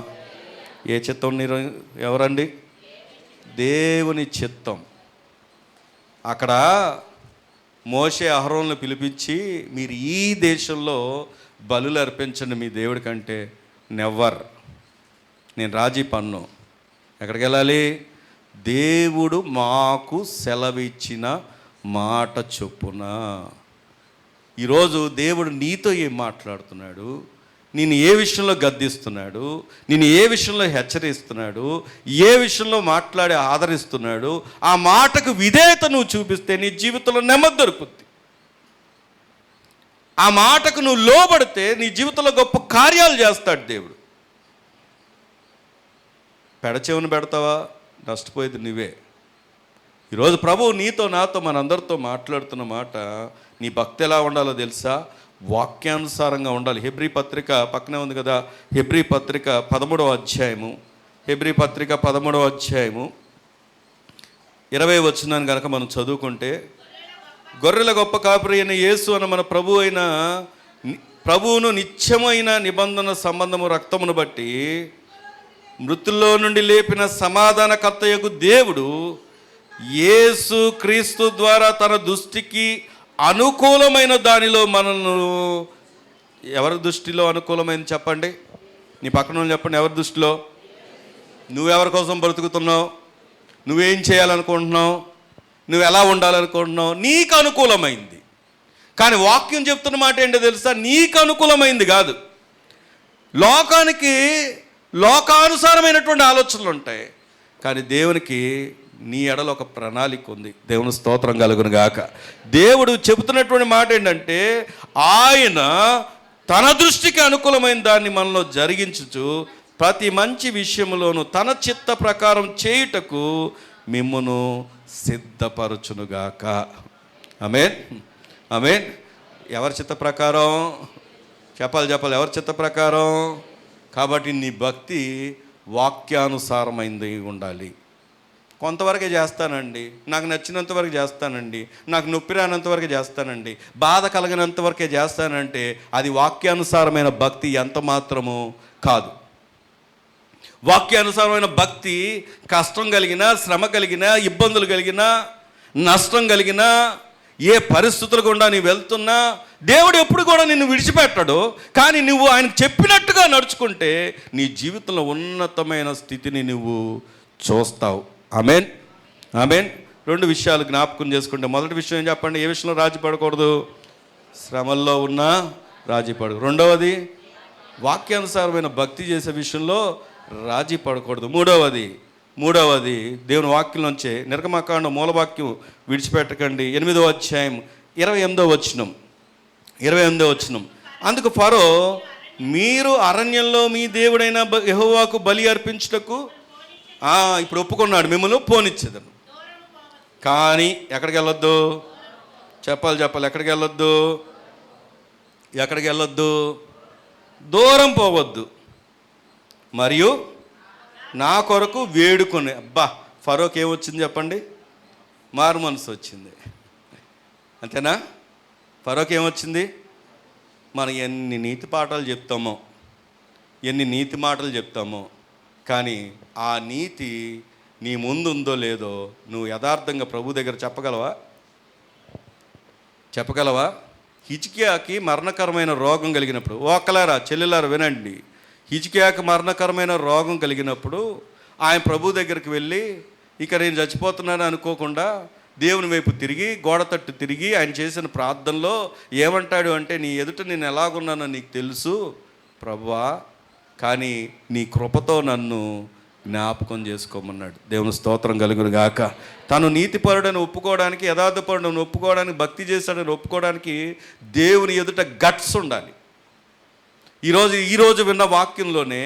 ఏ చిత్తం ఎవరండి? దేవుని చిత్తం. అక్కడ మోషే అహరోన్ను పిలిపించి మీరు ఈ దేశంలో బలులు అర్పించండి మీ దేవుడి కంటే, నెవర్, నేను రాజీ పన్ను. ఎక్కడికి వెళ్ళాలి? దేవుడు మాకు సెలవిచ్చిన మాట చొప్పున. ఈరోజు దేవుడు నీతో ఏం మాట్లాడుతున్నాడు, నేను ఏ విషయంలో గద్దిస్తున్నాడు, నేను ఏ విషయంలో హెచ్చరిస్తున్నాడు, ఏ విషయంలో మాట్లాడి ఆదరిస్తున్నాడు, ఆ మాటకు విధేయత నువ్వు చూపిస్తే నీ జీవితంలో నెమ్మది దొరుకుతుంది. ఆ మాటకు నువ్వు లోబడితే నీ జీవితంలో గొప్ప కార్యాలు చేస్తాడు దేవుడు. పెడచెవును పెడతావా, నష్టపోయేది నువ్వే. ఈరోజు ప్రభువు నీతో నాతో మనందరితో మాట్లాడుతున్న మాట, నీ భక్తి ఎలా ఉండాలో తెలుసా? వాక్యానుసారంగా ఉండాలి. హెబ్రీ పత్రిక పక్కనే ఉంది కదా, హెబ్రీ పత్రిక 13వ అధ్యాయము, హెబ్రీ పత్రిక 13వ అధ్యాయము 20వ వచనాన్ని కనుక మనం చదువుకుంటే, గొర్రెల గొప్ప కాపరి అయిన యేసు అన్న మన ప్రభువును నిత్యమైన నిబంధన సంబంధము రక్తమును బట్టి మృతుల్లో నుండి లేపిన సమాధానకర్తయగు దేవుడు యేసు క్రీస్తు ద్వారా తన దృష్టికి అనుకూలమైన దానిలో మనను, ఎవరి దృష్టిలో అనుకూలమైంది చెప్పండి? నీ పక్కన చెప్పండి, ఎవరి దృష్టిలో? నువ్వెవరి కోసం బ్రతుకుతున్నావు, నువ్వేం చేయాలనుకుంటున్నావు, నువ్వు ఎలా ఉండాలనుకుంటున్నావు, నీకు అనుకూలమైంది. కానీ వాక్యం చెప్తున్న మాట ఏంటో తెలుసా? నీకు అనుకూలమైంది కాదు. లోకానికి లోకానుసారమైనటువంటి ఆలోచనలు ఉంటాయి, కానీ దేవునికి నీ ఎడలో ఒక ప్రణాళిక ఉంది. దేవుని స్తోత్రం కలుగును గాక. దేవుడు చెబుతున్నటువంటి మాట ఏంటంటే, ఆయన తన దృష్టికి అనుకూలమైన దాన్ని మనలో జరిగించుచు ప్రతి మంచి విషయంలోనూ తన చిత్త ప్రకారం చేయుటకు మిమ్మును సిద్ధపరచునుగాక. ఆమేన్, ఆమేన్. ఎవరి చిత్త ప్రకారం? చెప్పాలి, ఎవరి చిత్త ప్రకారం? కాబట్టి నీ భక్తి వాక్యానుసారమైంది ఉండాలి. కొంతవరకే చేస్తానండి, నాకు నచ్చినంత వరకు చేస్తానండి, నాకు నొప్పి రానంత వరకు చేస్తానండి, బాధ కలిగినంత వరకే చేస్తానంటే అది వాక్యానుసారమైన భక్తి ఎంత మాత్రము కాదు. వాక్యానుసారమైన భక్తి కష్టం కలిగినా, శ్రమ కలిగినా, ఇబ్బందులు కలిగినా, నష్టం కలిగినా, ఏ పరిస్థితులు గుండా నీవు వెళ్తున్నా దేవుడు ఎప్పుడు కూడా నిన్ను విడిచిపెట్టడు. కానీ నువ్వు ఆయనకు చెప్పినట్టుగా నడుచుకుంటే నీ జీవితంలో ఉన్నతమైన స్థితిని నువ్వు చూస్తావు. ఆమేన్, ఆమేన్. 2 విషయాలు జ్ఞాపకం చేసుకుంటే, మొదటి విషయం ఏం చెప్పండి? ఏ విషయంలో రాజీ పడకూడదు? శ్రమల్లో ఉన్నా రాజీ పడదు. రెండవది, వాక్యానుసారమైన భక్తి చేసే విషయంలో రాజీ పడకూడదు. మూడవది దేవుని వాక్యం నుంచే, నిర్గమకాండం మూలవాక్యం విడిచిపెట్టకండి. 8వ అధ్యాయం 28వ వచనం. అందుకు ఫరో, మీరు అరణ్యంలో మీ దేవుడైన యెహోవాకు బలి అర్పించుటకు ఇప్పుడు ఒప్పుకున్నాడు, మిమ్మల్ని పోనిచ్చేదను. కానీ ఎక్కడికి వెళ్ళొద్దు? చెప్పాలి, ఎక్కడికి వెళ్ళొద్దు? దూరం పోవద్దు, మరియు నా కొరకు వేడుకొని. అబ్బా, ఫరోకి ఏమొచ్చింది చెప్పండి? మారు మనసు వచ్చింది. అంతేనా? ఫరోకి ఏమొచ్చింది? మనం ఎన్ని నీతి పాఠాలు చెప్తామో, ఎన్ని నీతి మాటలు చెప్తామో, కానీ ఆ నీతి నీ ముందు ఉందో లేదో నువ్వు యథార్థంగా ప్రభు దగ్గర చెప్పగలవా? హిజ్కియాకి మరణకరమైన రోగం కలిగినప్పుడు, ఒక్కలారా చెల్లెలారా వినండి, హిజ్కియాకి మరణకరమైన రోగం కలిగినప్పుడు ఆయన ప్రభు దగ్గరికి వెళ్ళి, ఇక నేను చచ్చిపోతున్నాను అనుకోకుండా దేవుని వైపు తిరిగి, గోడ తట్టు తిరిగి ఆయన చేసిన ప్రార్థనలో ఏమంటాడు అంటే, నీ ఎదుట నేను ఎలాగున్నానో నీకు తెలుసు ప్రభువా, కానీ నీ కృపతో నన్ను జ్ఞాపకం చేసుకోమన్నాడు. దేవుని స్తోత్రం కలుగును గాక. తను నీతిపరుడని ఒప్పుకోవడానికి, యథార్థపరుడని ఒప్పుకోవడానికి, భక్తి చేశాడని ఒప్పుకోవడానికి దేవుని ఎదుట గట్స్ ఉండాలి. ఈరోజు విన్న వాక్యంలోనే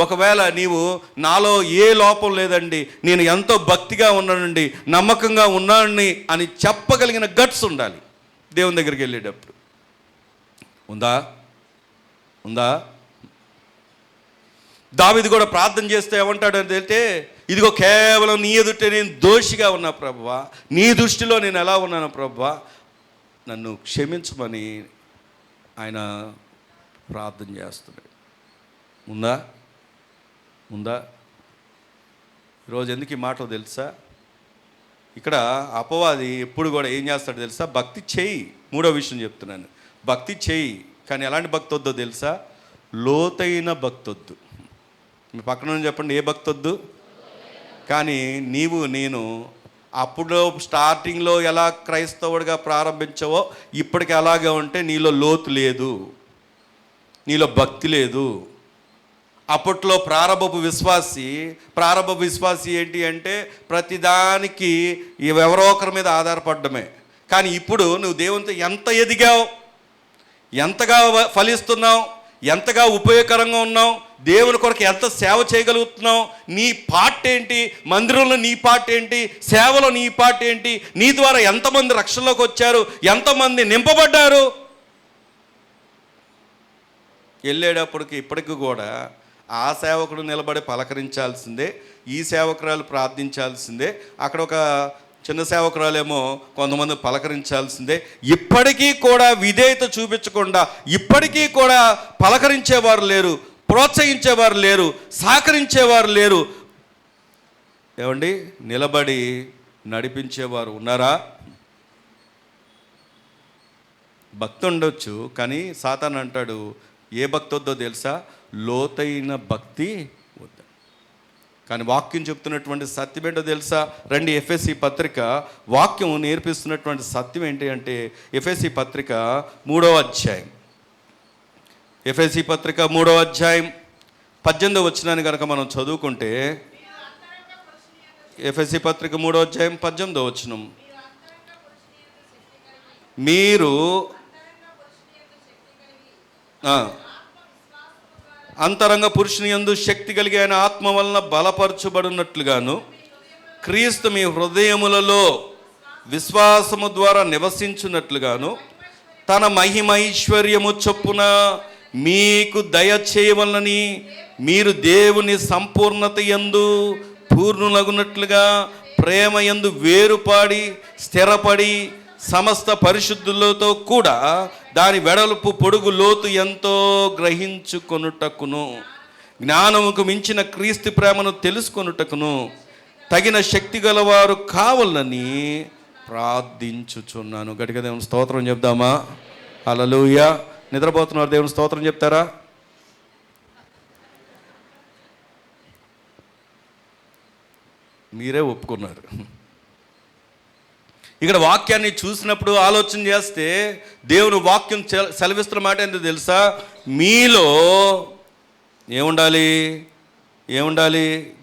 ఒకవేళ నీవు నాలో ఏ లోపం లేదండి, నేను ఎంతో భక్తిగా ఉన్నానండి, నమ్మకంగా ఉన్నానని అని చెప్పగలిగిన గట్స్ ఉండాలి దేవుని దగ్గరికి వెళ్ళేటప్పుడు. ఉందా? దావీదు కూడా ప్రార్థన చేస్తే ఏమంటాడు అంటే, ఇదిగో కేవలం నీ ఎదుటే నేను దోషిగా ఉన్నా ప్రభువా, నీ దృష్టిలో నేను ఎలా ఉన్నాను ప్రభువా, నన్ను క్షమించమని ఆయన ప్రార్థన చేస్తున్నాడు. ఉందా? ఈరోజు ఎందుకు ఈ మాటలు తెలుసా? ఇక్కడ అపవాది ఎప్పుడు కూడా ఏం చేస్తాడో తెలుసా? భక్తి చేయి. మూడో విషయం చెప్తున్నాను, భక్తి చేయి, కానీ ఎలాంటి భక్తి వద్దో తెలుసా? లోతైన భక్తి వద్దు. మీ పక్కన చెప్పండి, ఏ భక్తి వద్దు? కానీ నీవు నేను అప్పుడు స్టార్టింగ్లో ఎలా క్రైస్తవుడిగా ప్రారంభించావో ఇప్పటికి అలాగే ఉంటే నీలో లోతు లేదు, నీలో భక్తి లేదు. అప్పట్లో ప్రారంభపు విశ్వాసి ఏంటి అంటే ప్రతిదానికి ఎవరో ఒకరి మీద ఆధారపడమే. కానీ ఇప్పుడు నువ్వు దేవునితో ఎంత ఎదిగావు, ఎంతగా ఫలిస్తున్నావు, ఎంతగా ఉపయోగకరంగా ఉన్నావు, దేవుని కొరకు ఎంత సేవ చేయగలుగుతున్నావు, నీ పార్ట్ ఏంటి, మందిరంలో నీ పార్ట్ ఏంటి, సేవలో నీ పార్ట్ ఏంటి, నీ ద్వారా ఎంతమంది రక్షణలోకి వచ్చారు, ఎంతమంది నింపబడ్డారు. వెళ్ళేటప్పటికి ఇప్పటికి కూడా ఆ సేవకుడు నిలబడి పలకరించాల్సిందే, ఈ సేవకురాలు ప్రార్థించాల్సిందే, అక్కడ ఒక చిన్న సేవకురాలేమో కొంతమంది పలకరించాల్సిందే. ఇప్పటికీ కూడా విధేయత చూపించకుండా ఇప్పటికీ కూడా పలకరించేవారు లేరు, ప్రోత్సహించేవారు లేరు, సహకరించేవారు లేరు. ఏమండి, నిలబడి నడిపించేవారు ఉన్నారా? భక్తి ఉండొచ్చు, కానీ సాతాను అంటాడు, ఏ భక్తి వద్దో తెలుసా? లోతైన భక్తి వద్దు. కానీ వాక్యం చెప్తున్నటువంటి సత్యం ఏంటో తెలుసా? రండి, ఎఫ్ఎస్సి పత్రిక వాక్యం నేర్పిస్తున్నటువంటి సత్యం ఏంటి అంటే ఎఫ్ఎస్సి పత్రిక 3వ అధ్యాయం, ఎఫ్ఎస్సి పత్రిక 3వ అధ్యాయం 18వ వచనాన్ని కనుక మనం చదువుకుంటే, ఎఫ్ఎస్సి పత్రిక 3వ అధ్యాయం 18వ వచనం, మీరు అంతరంగ పురుషుని యందు శక్తి కలిగి ఆయన ఆత్మ వలన బలపరచబడినట్లుగాను క్రీస్తు మీ హృదయములలో విశ్వాసము ద్వారా నివసించున్నట్లుగాను తన మహిమైశ్వర్యము చొప్పున మీకు దయ చేయవలనని మీరు దేవుని సంపూర్ణత యందు పూర్ణులగునట్లుగా ప్రేమ యందు వేరుపాడి స్థిరపడి సమస్త పరిశుద్ధులతో కూడా దాని వెడల్పు పొడుగు లోతు ఎంతో గ్రహించుకొనుటకును జ్ఞానముకు మించిన క్రీస్తు ప్రేమను తెలుసుకొనుటకును తగిన శక్తి గలవారు కావాలని ప్రార్థించుచున్నాను. గట్టిగా దేవుని స్తోత్రం చెప్దామా? హల్లెలూయా. నిద్రపోతున్నారు, దేవుని స్తోత్రం చెప్తారా? మీరే ఒప్పుకున్నారు. ఇక్కడ వాక్యాన్ని చూసినప్పుడు ఆలోచన చేస్తే దేవుని వాక్యం సెలవిస్తున్న మాట ఏంటో తెలుసా? మీలో ఏముండాలి?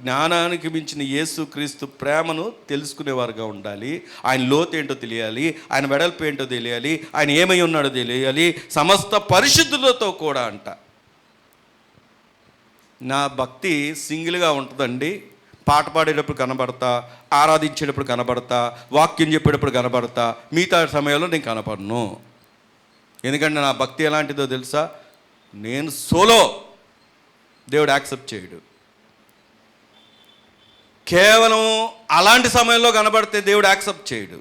జ్ఞానానికి మించిన యేసుక్రీస్తు ప్రేమను తెలుసుకునేవారుగా ఉండాలి. ఆయన లోతు ఏంటో తెలియాలి, ఆయన వెడల్పు ఏంటో తెలియాలి, ఆయన ఏమై ఉన్నాడో తెలియాలి, సమస్త పరిశుద్ధులతో కూడా అంట. నా భక్తి సింగిల్గా ఉంటుందండి. పాట పాడేటప్పుడు కనబడతా, ఆరాధించేటప్పుడు కనబడతా, వాక్యం చెప్పేటప్పుడు కనబడతా, మిగతా సమయంలో నేను కనపడను. ఎందుకంటే నా భక్తి ఎలాంటిదో తెలుసా? నేను సోలో, దేవుడు యాక్సెప్ట్ చేయడు. కేవలం అలాంటి సమయంలో కనబడితే దేవుడు యాక్సెప్ట్ చేయడు.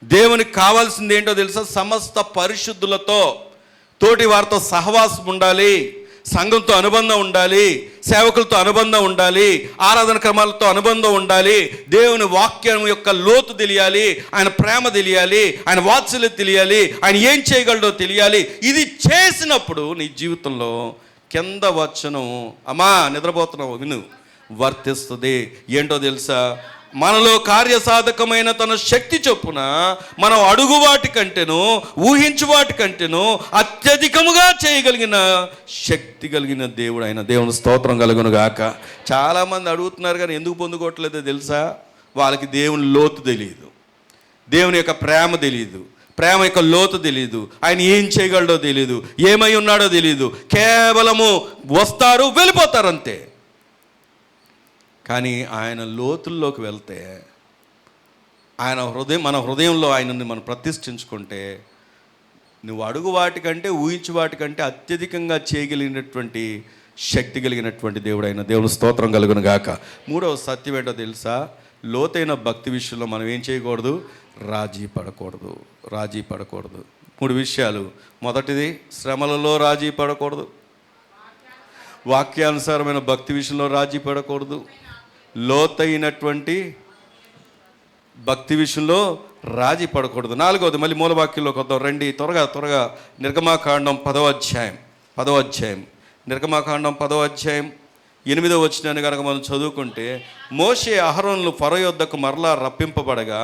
దేవునికి కావాల్సింది ఏంటో తెలుసా? సమస్త పరిశుద్ధులతో, తోటి వారితో సహవాసం ఉండాలి, సంఘంతో అనుబంధం ఉండాలి, సేవకులతో అనుబంధం ఉండాలి, ఆరాధన క్రమాలతో అనుబంధం ఉండాలి, దేవుని వాక్యం యొక్క లోతు తెలియాలి, ఆయన ప్రేమ తెలియాలి, ఆయన వాత్సల్యం తెలియాలి, ఆయన ఏం చేయగలడో తెలియాలి. ఇది చేసినప్పుడు నీ జీవితంలో కింద వచనం, అమ్మా నిద్రపోతున్నావు విను, వర్తిస్తుంది. ఏంటో తెలుసా? మనలో కార్యసాధకమైన తన శక్తి చొప్పున మనం అడుగు వాటి కంటేను ఊహించు వాటి కంటేను అత్యధికముగా చేయగలిగిన శక్తి కలిగిన దేవుడు ఆయన. దేవుని స్తోత్రం కలుగును గాక. చాలామంది అడుగుతున్నారు కానీ ఎందుకు పొందుకోవట్లేదో తెలుసా? వాళ్ళకి దేవుని లోతు తెలియదు, దేవుని యొక్క ప్రేమ తెలియదు, ప్రేమ యొక్క లోతు తెలియదు, ఆయన ఏం చేయగలడో తెలియదు, ఏమై ఉన్నాడో తెలియదు. కేవలము వస్తారు, వెళ్ళిపోతారు అంతే. కానీ ఆయన లోతుల్లోకి వెళ్తే, మన హృదయంలో ఆయనని మనం ప్రతిష్ఠించుకుంటే, నువ్వు అడుగు వాటికంటే ఊహించు వాటికంటే అత్యధికంగా చేయగలిగినటువంటి శక్తి కలిగినటువంటి దేవుడు ఆయన. దేవుని స్తోత్రం కలుగును గాక. మూడవ సత్యం ఏంటో తెలుసా? లోతైన భక్తి విషయంలో మనం ఏం చేయకూడదు? రాజీ పడకూడదు. 3 విషయాలు. మొదటిది, శ్రమలలో రాజీ పడకూడదు. వాక్యానుసారమైన భక్తి విషయంలో రాజీ పడకూడదు. లోతైనటువంటి భక్తి విషయంలో రాజీ పడకూడదు. నాలుగవది, మళ్ళీ మూలవాక్యంలోకి వద్దాం రండి, త్వరగా నిర్గమాకాండం 10వ అధ్యాయం నిర్గమాకాండం 10వ అధ్యాయం 8వ వచనాన్ని కనుక మనం చదువుకుంటే, మోషే అహరోనులు ఫరో యొద్దకు మరలా రప్పింపబడగా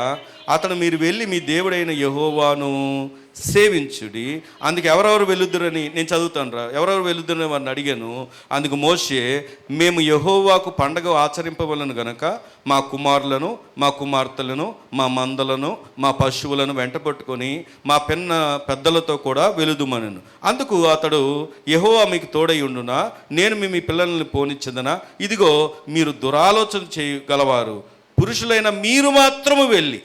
అతను, మీరు వెళ్ళి మీ దేవుడైన యెహోవాను సేవించుడి. అందుకు ఎవరెవరు వెలుద్దురని నేను చదువుతాను ఎవరెవరు వెలుద్దురని వారిని అడిగాను. అందుకు మోషే, మేము యెహోవాకు పండగ ఆచరింపవలను గనక మా కుమారులను మా కుమార్తెలను మా మందలను మా పశువులను వెంట పట్టుకొని మా పెద్దలతో కూడా వెలుదుమనను. అందుకు అతడు, యెహోవా మీకు తోడై ఉండునా, నేను మీ పిల్లల్ని పోనిచ్చదనా? ఇదిగో, మీరు దురాలోచన చేయగలవారు, పురుషులైన మీరు మాత్రము వెళ్ళి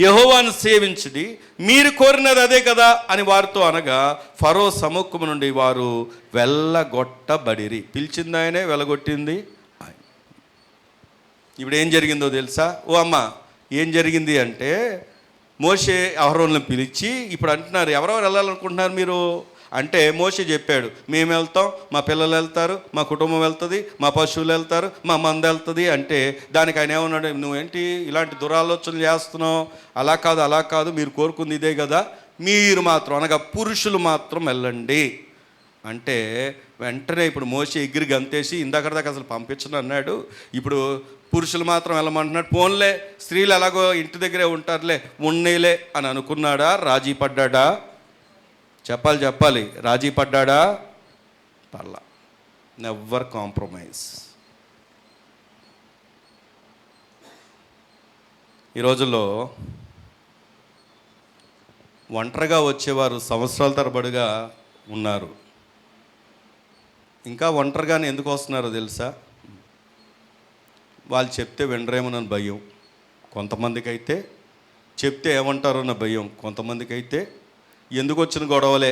యెహోవాను సేవించుడి, మీరు కోరినది అదే కదా అని వారితో అనగా, ఫరో సముఖము నుండి వారు వెళ్ళగొట్టబడిరి. పిలిచింది ఆయనే, వెళ్ళగొట్టింది ఆయన. ఇప్పుడు ఏం జరిగిందో తెలుసా? ఓ అమ్మ, ఏం జరిగింది అంటే, మోషే అహరోనులను పిలిచి ఇప్పుడు అంటున్నారు, ఎవరెవరు వెళ్ళాలనుకుంటున్నారు మీరు అంటే, మోషే చెప్పాడు, మేము వెళ్తాం, మా పిల్లలు వెళ్తారు, మా కుటుంబం వెళ్తుంది, మా పశువులు వెళ్తారు, మా మంద వెళ్తుంది అంటే, దానికి ఆయన ఏమన్నాడు, నువ్వేంటి ఇలాంటి దురాలోచనలు చేస్తున్నావు? అలా కాదు, మీరు కోరుకుంది ఇదే కదా, మీరు మాత్రం అనగా పురుషులు మాత్రం వెళ్ళండి అంటే, వెంటనే ఇప్పుడు మోషే ఎగిరి గంతేసి, ఇందాక అసలు పంపించను అన్నాడు, ఇప్పుడు పురుషులు మాత్రం వెళ్ళమంటున్నాడు. పోన్లే, స్త్రీలు ఎలాగో ఇంటి దగ్గరే ఉంటారులే, ఉన్నేలే అని అనుకున్నాడా? రాజీ పడ్డాడా? చెప్పాలి, రాజీ పడ్డాడా? పర్లా. Never compromise. ఈ రోజుల్లో ఒంటరిగా వచ్చేవారు సంవత్సరాల తరబడిగా ఉన్నారు. ఇంకా ఒంటరిగానే ఎందుకు వస్తున్నారో తెలుసా? వాళ్ళు చెప్తే వినరేమోనని భయం కొంతమందికి అయితే, చెప్తే ఏమంటారన్న భయం కొంతమందికి అయితే, ఎందుకు వచ్చిన గొడవలే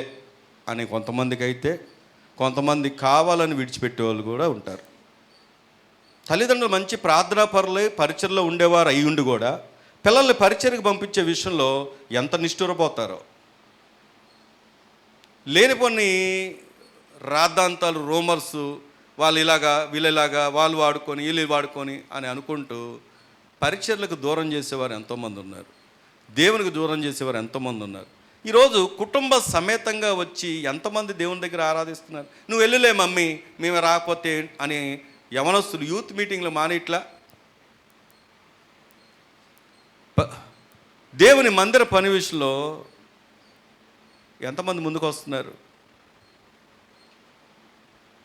అని కొంతమందికి అయితే, కొంతమంది కావాలని విడిచిపెట్టే వాళ్ళు కూడా ఉంటారు. తల్లిదండ్రులు మంచి ప్రార్థనా పరులే పరిచర్లో ఉండేవారు అయ్యుండి కూడా పిల్లల్ని పరిచర్కి పంపించే విషయంలో ఎంత నిష్ఠూరపోతారో. లేనిపోని రాద్ధాంతాలు, రూమర్స్, వాళ్ళు ఇలాగా వీళ్ళలాగా, వాళ్ళు వాడుకొని వీళ్ళు వాడుకొని అని అనుకుంటూ పరిచర్లకు దూరం చేసేవారు ఎంతోమంది ఉన్నారు. దేవునికి దూరం చేసేవారు ఎంతోమంది ఉన్నారు. ఈరోజు కుటుంబ సమేతంగా వచ్చి ఎంతమంది దేవుని దగ్గర ఆరాధిస్తున్నారు. నువ్వు వెళ్ళలే మమ్మీ, మేము రాకపోతే అని యవనస్తులు యూత్ మీటింగ్లు మానేట్లా. దేవుని మందిర పని విషయంలో ఎంతమంది ముందుకు వస్తున్నారు?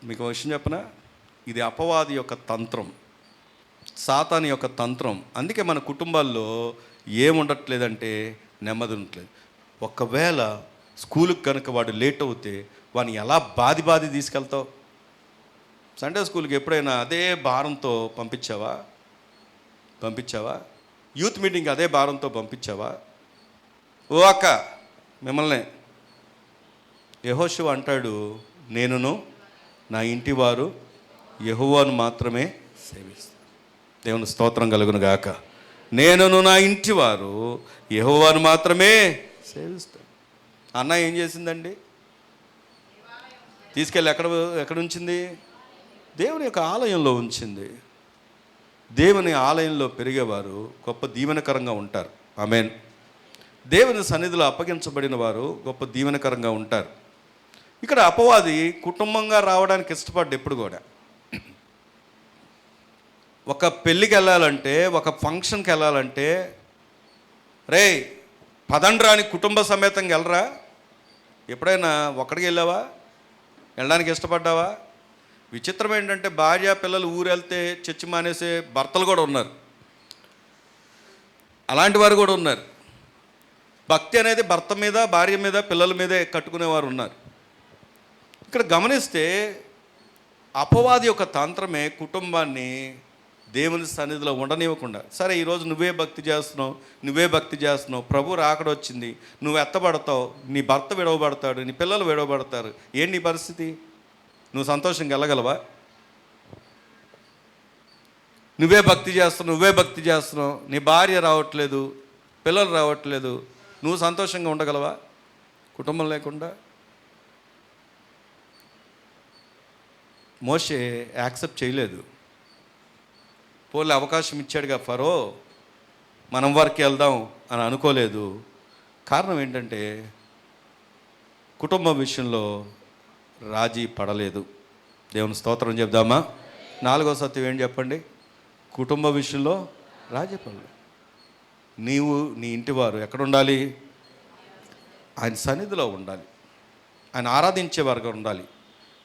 మీకు ఒక విషయం చెప్పనా? ఇది అపవాది యొక్క తంత్రం, సాతాను యొక్క తంత్రం. అందుకే మన కుటుంబాల్లో ఏముండట్లేదంటే నెమ్మది ఉండట్లేదు. ఒకవేళ స్కూలుకి కనుక వాడు లేట్ అవుతే వాడిని ఎలా బాది తీసుకెళ్తావు? సండే స్కూల్కి ఎప్పుడైనా అదే భారంతో పంపించావా? యూత్ మీటింగ్కి అదే భారంతో పంపించావా? ఓ అక్క, మిమ్మల్ని యెహోషువ అంటాడు, నేనును నా ఇంటి వారు యెహోవాను మాత్రమే సేవిస్తాను. దేవుని స్తోత్రం కలుగును గాక. నేనును నా ఇంటి వారు యెహోవాను మాత్రమే సేవిస్తాడు. అన్న ఏం చేసిందండి? తీసుకెళ్ళి ఎక్కడ ఉంచింది? దేవుని యొక్క ఆలయంలో ఉంచింది. దేవుని ఆలయంలో పెరిగేవారు గొప్ప దీవెనకరంగా ఉంటారు. ఆమేన్. దేవుని సన్నిధిలో అప్పగించబడిన వారు గొప్ప దీవెనకరంగా ఉంటారు. ఇక్కడ అపవాది కుటుంబంగా రావడానికి ఇష్టపడ్డ ఎప్పుడు కూడా, ఒక పెళ్ళికి వెళ్ళాలంటే, ఒక ఫంక్షన్కి వెళ్ళాలంటే, రే పదండ్రాని కుటుంబ సమేతంగా వెళ్ళరా? ఎప్పుడైనా ఒక్కడికి వెళ్ళావా? వెళ్ళడానికి ఇష్టపడ్డావా? విచిత్రం ఏంటంటే, భార్య పిల్లలు ఊరు వెళ్తే చర్చి మానేసే భర్తలు కూడా ఉన్నారు, అలాంటి వారు కూడా ఉన్నారు. భక్తి అనేది భర్త మీద, భార్య మీద, పిల్లల మీదే కట్టుకునేవారు ఉన్నారు. ఇక్కడ గమనిస్తే అపవాది యొక్క తంత్రమే కుటుంబాన్ని దేవుని సన్నిధిలో ఉండనివ్వకుండా, సరే ఈరోజు నువ్వే భక్తి చేస్తున్నావు, ప్రభు రాకడ వచ్చింది, నువ్వు ఎత్తబడతావు, నీ భర్త విడవబడతాడు, నీ పిల్లలు విడవబడతారు, ఏంటి నీ పరిస్థితి? నువ్వు సంతోషంగా వెళ్ళగలవా? నువ్వే భక్తి చేస్తున్నావు, నీ భార్య రావట్లేదు, పిల్లలు రావట్లేదు, నువ్వు సంతోషంగా ఉండగలవా కుటుంబం లేకుండా? మోషే యాక్సెప్ట్ చేయలేదు. పోలే అవకాశం ఇచ్చాడుగా ఫరో, మనం వరకు వెళ్దాం అని అనుకోలేదు. కారణం ఏంటంటే కుటుంబం విషయంలో రాజీ పడలేదు. దేవుని స్తోత్రం చెప్దామా? 4వ సత్యం ఏంటి చెప్పండి? కుటుంబ విషయంలో రాజీ పడలేదు. నీవు నీ ఇంటి వారు ఎక్కడ ఉండాలి? ఆయన సన్నిధిలో ఉండాలి, ఆయన ఆరాధించే వారుగా ఉండాలి.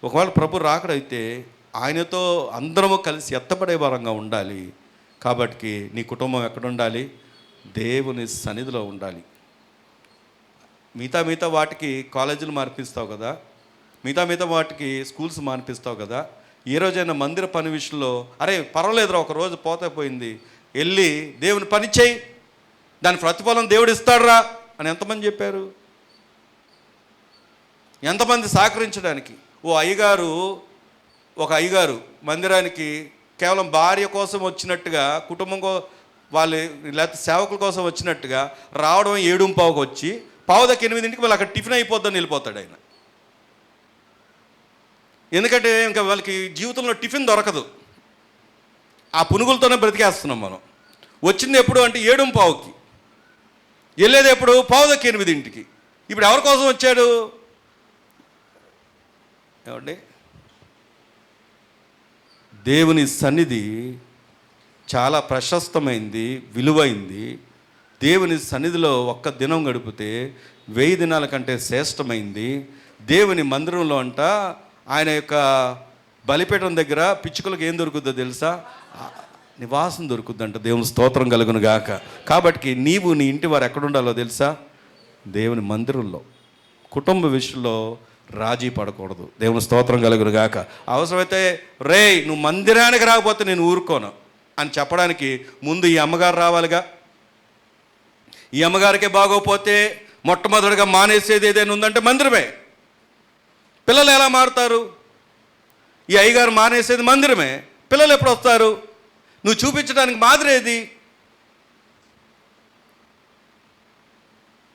ఒకవేళ ప్రభు రాకడైతే ఆయనతో అందరము కలిసి ఎత్తబడే వారంగా ఉండాలి. కాబట్టి నీ కుటుంబం ఎక్కడ ఉండాలి? దేవుని సన్నిధిలో ఉండాలి. మిగతా వాటికి కాలేజీలు మార్పిస్తావు కదా, మిగతా వాటికి స్కూల్స్ మార్పిస్తావు కదా. ఏ రోజైనా మందిర పని విషయంలో అరే పర్వాలేదురా ఒక రోజు పోతే పోయింది, వెళ్ళి దేవుని పని చేయి, దాని ప్రతిఫలం దేవుడు ఇస్తాడురా అని ఎంతమంది చెప్పారు? ఎంతమంది సహకరించడానికి? ఒక అయ్యగారు మందిరానికి కేవలం భార్య కోసం వచ్చినట్టుగా, కుటుంబం వాళ్ళు లేకపోతే సేవకుల కోసం వచ్చినట్టుగా రావడం 7:15 వచ్చి 7:8 వాళ్ళు అక్కడ టిఫిన్ అయిపోద్దని వెళ్ళిపోతాడు ఆయన. ఎందుకంటే ఇంకా వాళ్ళకి జీవితంలో టిఫిన్ దొరకదు, ఆ పునుగులతోనే బ్రతికేస్తున్నాం మనం. వచ్చింది ఎప్పుడు అంటే 7:15కి, వెళ్ళేది ఎప్పుడు 7:8. ఇప్పుడు ఎవరి కోసం వచ్చాడు? ఏమండి, దేవుని సన్నిధి చాలా ప్రశస్తమైంది, విలువైంది. దేవుని సన్నిధిలో ఒక్క దినం గడిపితే 1000 దినాల కంటే శ్రేష్టమైంది. దేవుని మందిరంలో అంట ఆయన యొక్క బలిపీఠం దగ్గర పిచ్చుకలకు ఏం దొరుకుద్దో తెలుసా? నివాసం దొరుకుద్దంట. దేవుని స్తోత్రం కలుగును గాక. కాబట్టి నీవు నీ ఇంటి వారు ఎక్కడుండాలో తెలుసా? దేవుని మందిరంలో. కుటుంబ విషయంలో రాజీ పడకూడదు. దేవుని స్తోత్రం కలుగును గాక. అవసరమైతే నువ్వు మందిరానికి రాకపోతే నేను ఊరుకోను అని చెప్పడానికి ముందు ఈ అమ్మగారు రావాలిగా. ఈ అమ్మగారికే బాగోపోతే మొట్టమొదటిగా మానేసేది ఏదైనా ఉందంటే మందిరమే. పిల్లలు ఎలా మారుతారు? ఈ అయ్యగారు మానేసేది మందిరమే. పిల్లలు ఎప్పుడు వస్తారు? నువ్వు చూపించడానికి మాదిరి ఏది?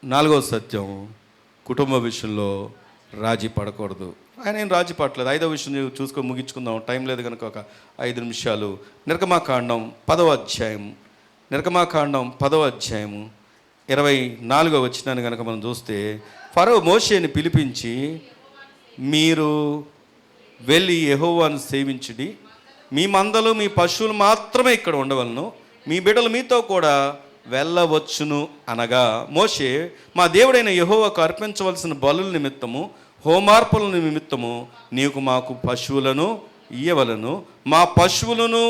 4వ సత్యం, కుటుంబ విషయంలో రాజీ పడకూడదు. ఆయన ఏం రాజీ పడలేదు. 5వ విషయం చూసుకొని ముగించుకుందాం, టైం లేదు కనుక ఒక 5 నిమిషాలు. నిర్గమాకాండం 10వ అధ్యాయం, నిర్గమాకాండం 10వ అధ్యాయము 24వ వచనాన్ని కనుక మనం చూస్తే, ఫరో మోషేని పిలిపించి, మీరు వెళ్ళి యెహోవాను సేవించుడి, మీ మందలు మీ పశువులు మాత్రమే ఇక్కడ ఉండవలను, మీ బిడ్డలు మీతో కూడా వెళ్ళవచ్చును అనగా, మోషే మా దేవుడైన యెహోవాకు అర్పించవలసిన బలుల నిమిత్తము హోమార్పణ నిమిత్తము నీకు మాకు పశువులను ఇయ్యవలను, మా పశువులను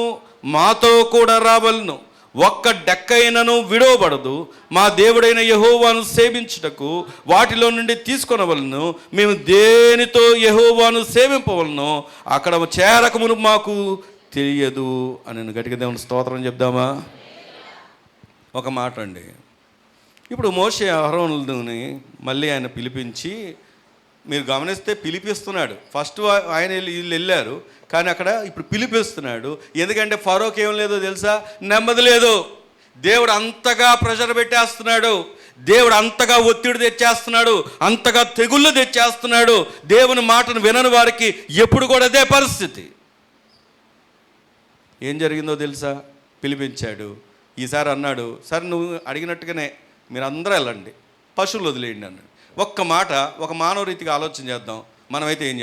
మాతో కూడా రావలను, ఒక్క డెక్కైనను విడవబడదు. మా దేవుడైన యెహోవాను సేవించుటకు వాటిలో నుండి తీసుకొనవలను, మేము దేనితో యెహోవాను సేవింపవలను అక్కడ చేరకమును మాకు తెలియదు అని గట్టిగా దేవుని స్తోత్రం చెప్దామా? ఒక మాట అండి, ఇప్పుడు మోషే అహరోనుని మళ్ళీ ఆయన పిలిపించి, మీరు గమనిస్తే పిలిపిస్తున్నాడు. ఫస్ట్ ఆయన వీళ్ళు వెళ్ళారు, కానీ అక్కడ ఇప్పుడు పిలిపిస్తున్నాడు. ఎందుకంటే ఫరోకి ఏం లేదో తెలుసా? నెమ్మది లేదు. దేవుడు అంతగా ప్రెషర్ పెట్టేస్తున్నాడు, దేవుడు అంతగా ఒత్తిడి తెచ్చేస్తున్నాడు, అంతగా తెగుళ్ళు తెచ్చేస్తున్నాడు. దేవుని మాటను వినని వారికి ఎప్పుడు కూడా అదే పరిస్థితి. ఏం జరిగిందో తెలుసా? పిలిపించాడు. ఈసారి అన్నాడు, సరే నువ్వు అడిగినట్టుగానే మీరు అందరూ వెళ్ళండి, పశువులు వదిలేయండి అన్నాడు. ఒక్క మాట, ఒక మానవ రీతిగా ఆలోచన చేద్దాం. మనమైతే ఏం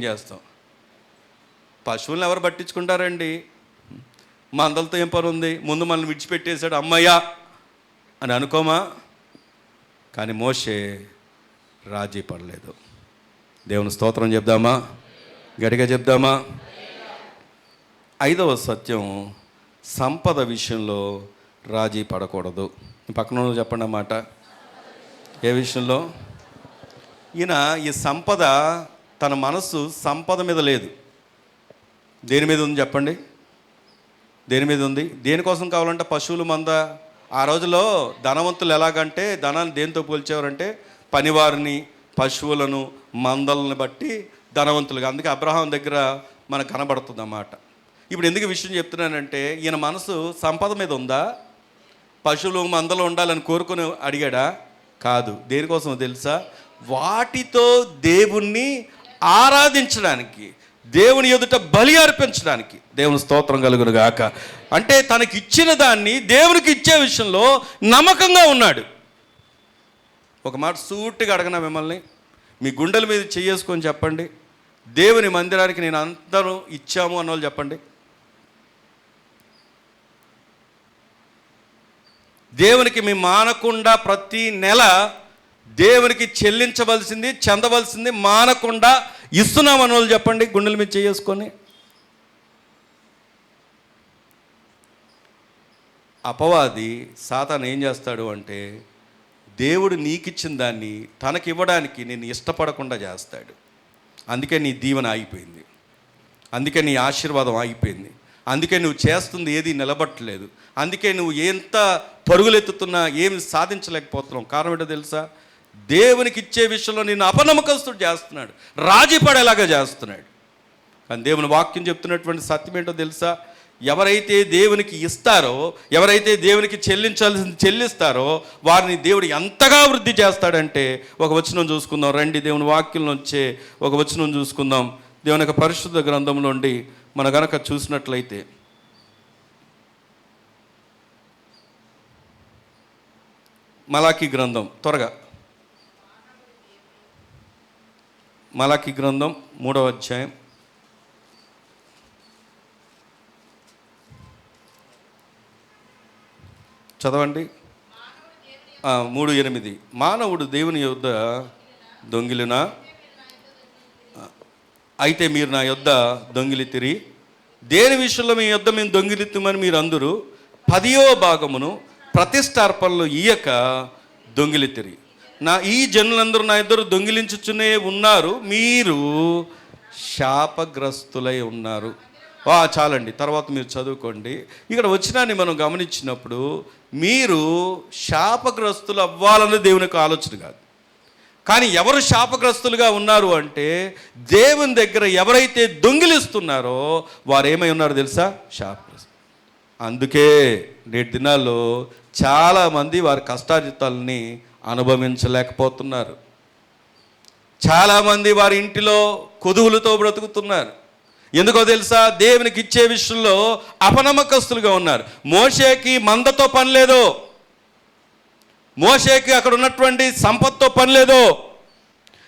చేస్తాం? పశువులను ఎవరు పట్టించుకుంటారండి? మందలతో ఏం పని ఉంది? ముందు మనల్ని విడిచిపెట్టేశాడు, అమ్మయ్యా అని అనుకోమా? కానీ మోషే రాజీ పడలేదు. దేవుని స్తోత్రం చెప్దామా? గట్టిగా చెప్దామా? 5వ సత్యం, సంపద విషయంలో రాజీ పడకూడదు. పక్కన చెప్పండి అన్నమాట. ఏ విషయంలో? ఈయన ఈ సంపద, తన మనస్సు సంపద మీద లేదు. దేని మీద ఉంది చెప్పండి? దేని మీద ఉంది? దేనికోసం కావాలంటే పశువులు మంద. ఆ రోజులో ధనవంతులు ఎలాగంటే ధనాన్ని దేనితో పోల్చేవారంటే పనివారిని, పశువులను, మందలను బట్టి ధనవంతులుగా. అందుకే అబ్రహాం దగ్గర మనకు కనబడుతుంది అన్నమాట. ఇప్పుడు ఎందుకు విషయం చెప్తున్నానంటే, ఈయన మనసు సంపద మీద ఉందా? పశువులు మందలు ఉండాలని కోరుకుని అడిగాడా? కాదు. దేనికోసం తెలుసా? వాటితో దేవుణ్ణి ఆరాధించడానికి, దేవుని ఎదుట బలి అర్పించడానికి. దేవుని స్తోత్రం కలుగును గాక. అంటే తనకి ఇచ్చిన దాన్ని దేవునికి ఇచ్చే విషయంలో నమ్మకంగా ఉన్నాడు. ఒక మాట సూటిగా అడగనా మిమ్మల్ని, మీ గుండెల మీద చేసుకొని చెప్పండి, దేవుని మందిరానికి నేను అందరూ ఇచ్చాము అన్నోళ్ళు చెప్పండి. దేవునికి మేము మానకుండా ప్రతి నెల దేవునికి చెల్లించవలసింది చెందవలసింది మానకుండా ఇస్తున్నాం అన్నోళ్ళు చెప్పండి, గుండెల మీద చేసుకొని. అపవాది సాతాను ఏం చేస్తాడు అంటే, దేవుడు నీకిచ్చిన దాన్ని తనకివ్వడానికి నేను ఇష్టపడకుండా చేస్తాడు. అందుకే నీ దీవెన ఆగిపోయింది, అందుకే నీ ఆశీర్వాదం ఆగిపోయింది, అందుకే నువ్వు చేస్తుంది ఏది నిలబట్టలేదు, అందుకే నువ్వు ఎంత పరుగులెత్తుతున్నా ఏమి సాధించలేకపోతున్నావు. కారణం ఏంటో తెలుసా? దేవునికి ఇచ్చే విషయంలో నిన్ను అపనమ్మకస్తుడు చేస్తున్నాడు, రాజీ పడేలాగా చేస్తున్నాడు. కానీ దేవుని వాక్యం చెప్తున్నటువంటి సత్యం ఏంటో తెలుసా? ఎవరైతే దేవునికి ఇస్తారో, ఎవరైతే దేవునికి చెల్లించాల్సింది చెల్లిస్తారో వారిని దేవుడు ఎంతగా వృద్ధి చేస్తాడంటే, ఒక వచనం చూసుకుందాం రండి. దేవుని వాక్యం నుంచే ఒక వచనం చూసుకుందాం. దేవుని యొక్క పరిశుద్ధ గ్రంథం నుండి మన గనక చూసినట్లయితే, మలాకీ గ్రంథం, త్వరగా మలాకీ గ్రంథం 3వ అధ్యాయం చదవండి. 3:8 మానవుడు దేవుని యొద్ద దొంగిలినా, అయితే మీరు నా యొద్ద దొంగిలితిరి. దేని విషయంలో మీ యొద్ద మేము దొంగిలితుమని మీరు అందరూ 10వ భాగమును ప్రతిష్టార్పణలు ఇయ్యక దొంగిలితిరి. ఈ జనులందరూ నా ఇద్దరు దొంగిలించుచునే ఉన్నారు, మీరు శాపగ్రస్తులై ఉన్నారు. చాలండి, తర్వాత మీరు చదువుకోండి. ఇక్కడ వచ్చినాన్ని మనం గమనించినప్పుడు మీరు శాపగ్రస్తులు అవ్వాలని దేవునికి ఆలోచన కాదు. కానీ ఎవరు శాపగ్రస్తులుగా ఉన్నారు అంటే, దేవుని దగ్గర ఎవరైతే దొంగిలిస్తున్నారో వారు ఏమై ఉన్నారు తెలుసా? శాపగ్రస్తులు. అందుకే నేటి దినాల్లో చాలామంది వారి కష్టార్జితాలని అనుభవించలేకపోతున్నారు. చాలామంది వారి ఇంటిలో కొదువులతో బ్రతుకుతున్నారు. ఎందుకో తెలుసా? దేవునికి ఇచ్చే విషయంలో అపనమ్మకస్తులుగా ఉన్నారు. మోషేకి మందతో పని లేదు, మోషేకి అక్కడ ఉన్నటువంటి సంపత్తో పని లేదు.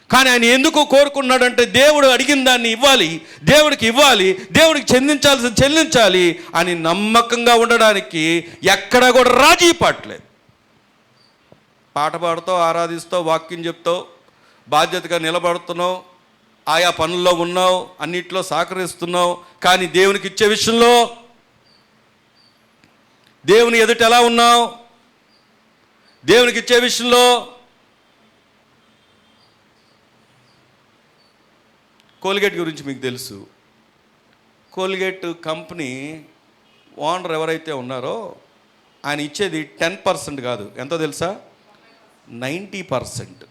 కానీ ఆయన ఎందుకు కోరుకున్నాడంటే, దేవుడు అడిగిన దాన్ని ఇవ్వాలి, దేవుడికి ఇవ్వాలి, దేవుడికి చెల్లించాల్సింది చెల్లించాలి అని నమ్మకంగా ఉండడానికి ఎక్కడ కూడా రాజీ పడలేదు. పాట పాడుతావు, ఆరాధిస్తావు, వాక్యం చెప్తావు, బాధ్యతగా నిలబడుతున్నావు, ఆయా పనుల్లో ఉన్నావు, అన్నిట్లో సహకరిస్తున్నావు. కానీ దేవునికి ఇచ్చే విషయంలో దేవుని ఎదుట ఎలా ఉన్నావు? దేవునికి ఇచ్చే విషయంలో కోల్గేట్ గురించి మీకు తెలుసు. కోల్గేట్ కంపెనీ ఓనర్ ఎవరైతే ఉన్నారో ఆయన ఇచ్చేది 10% కాదు, ఎంతో తెలుసా? 90%.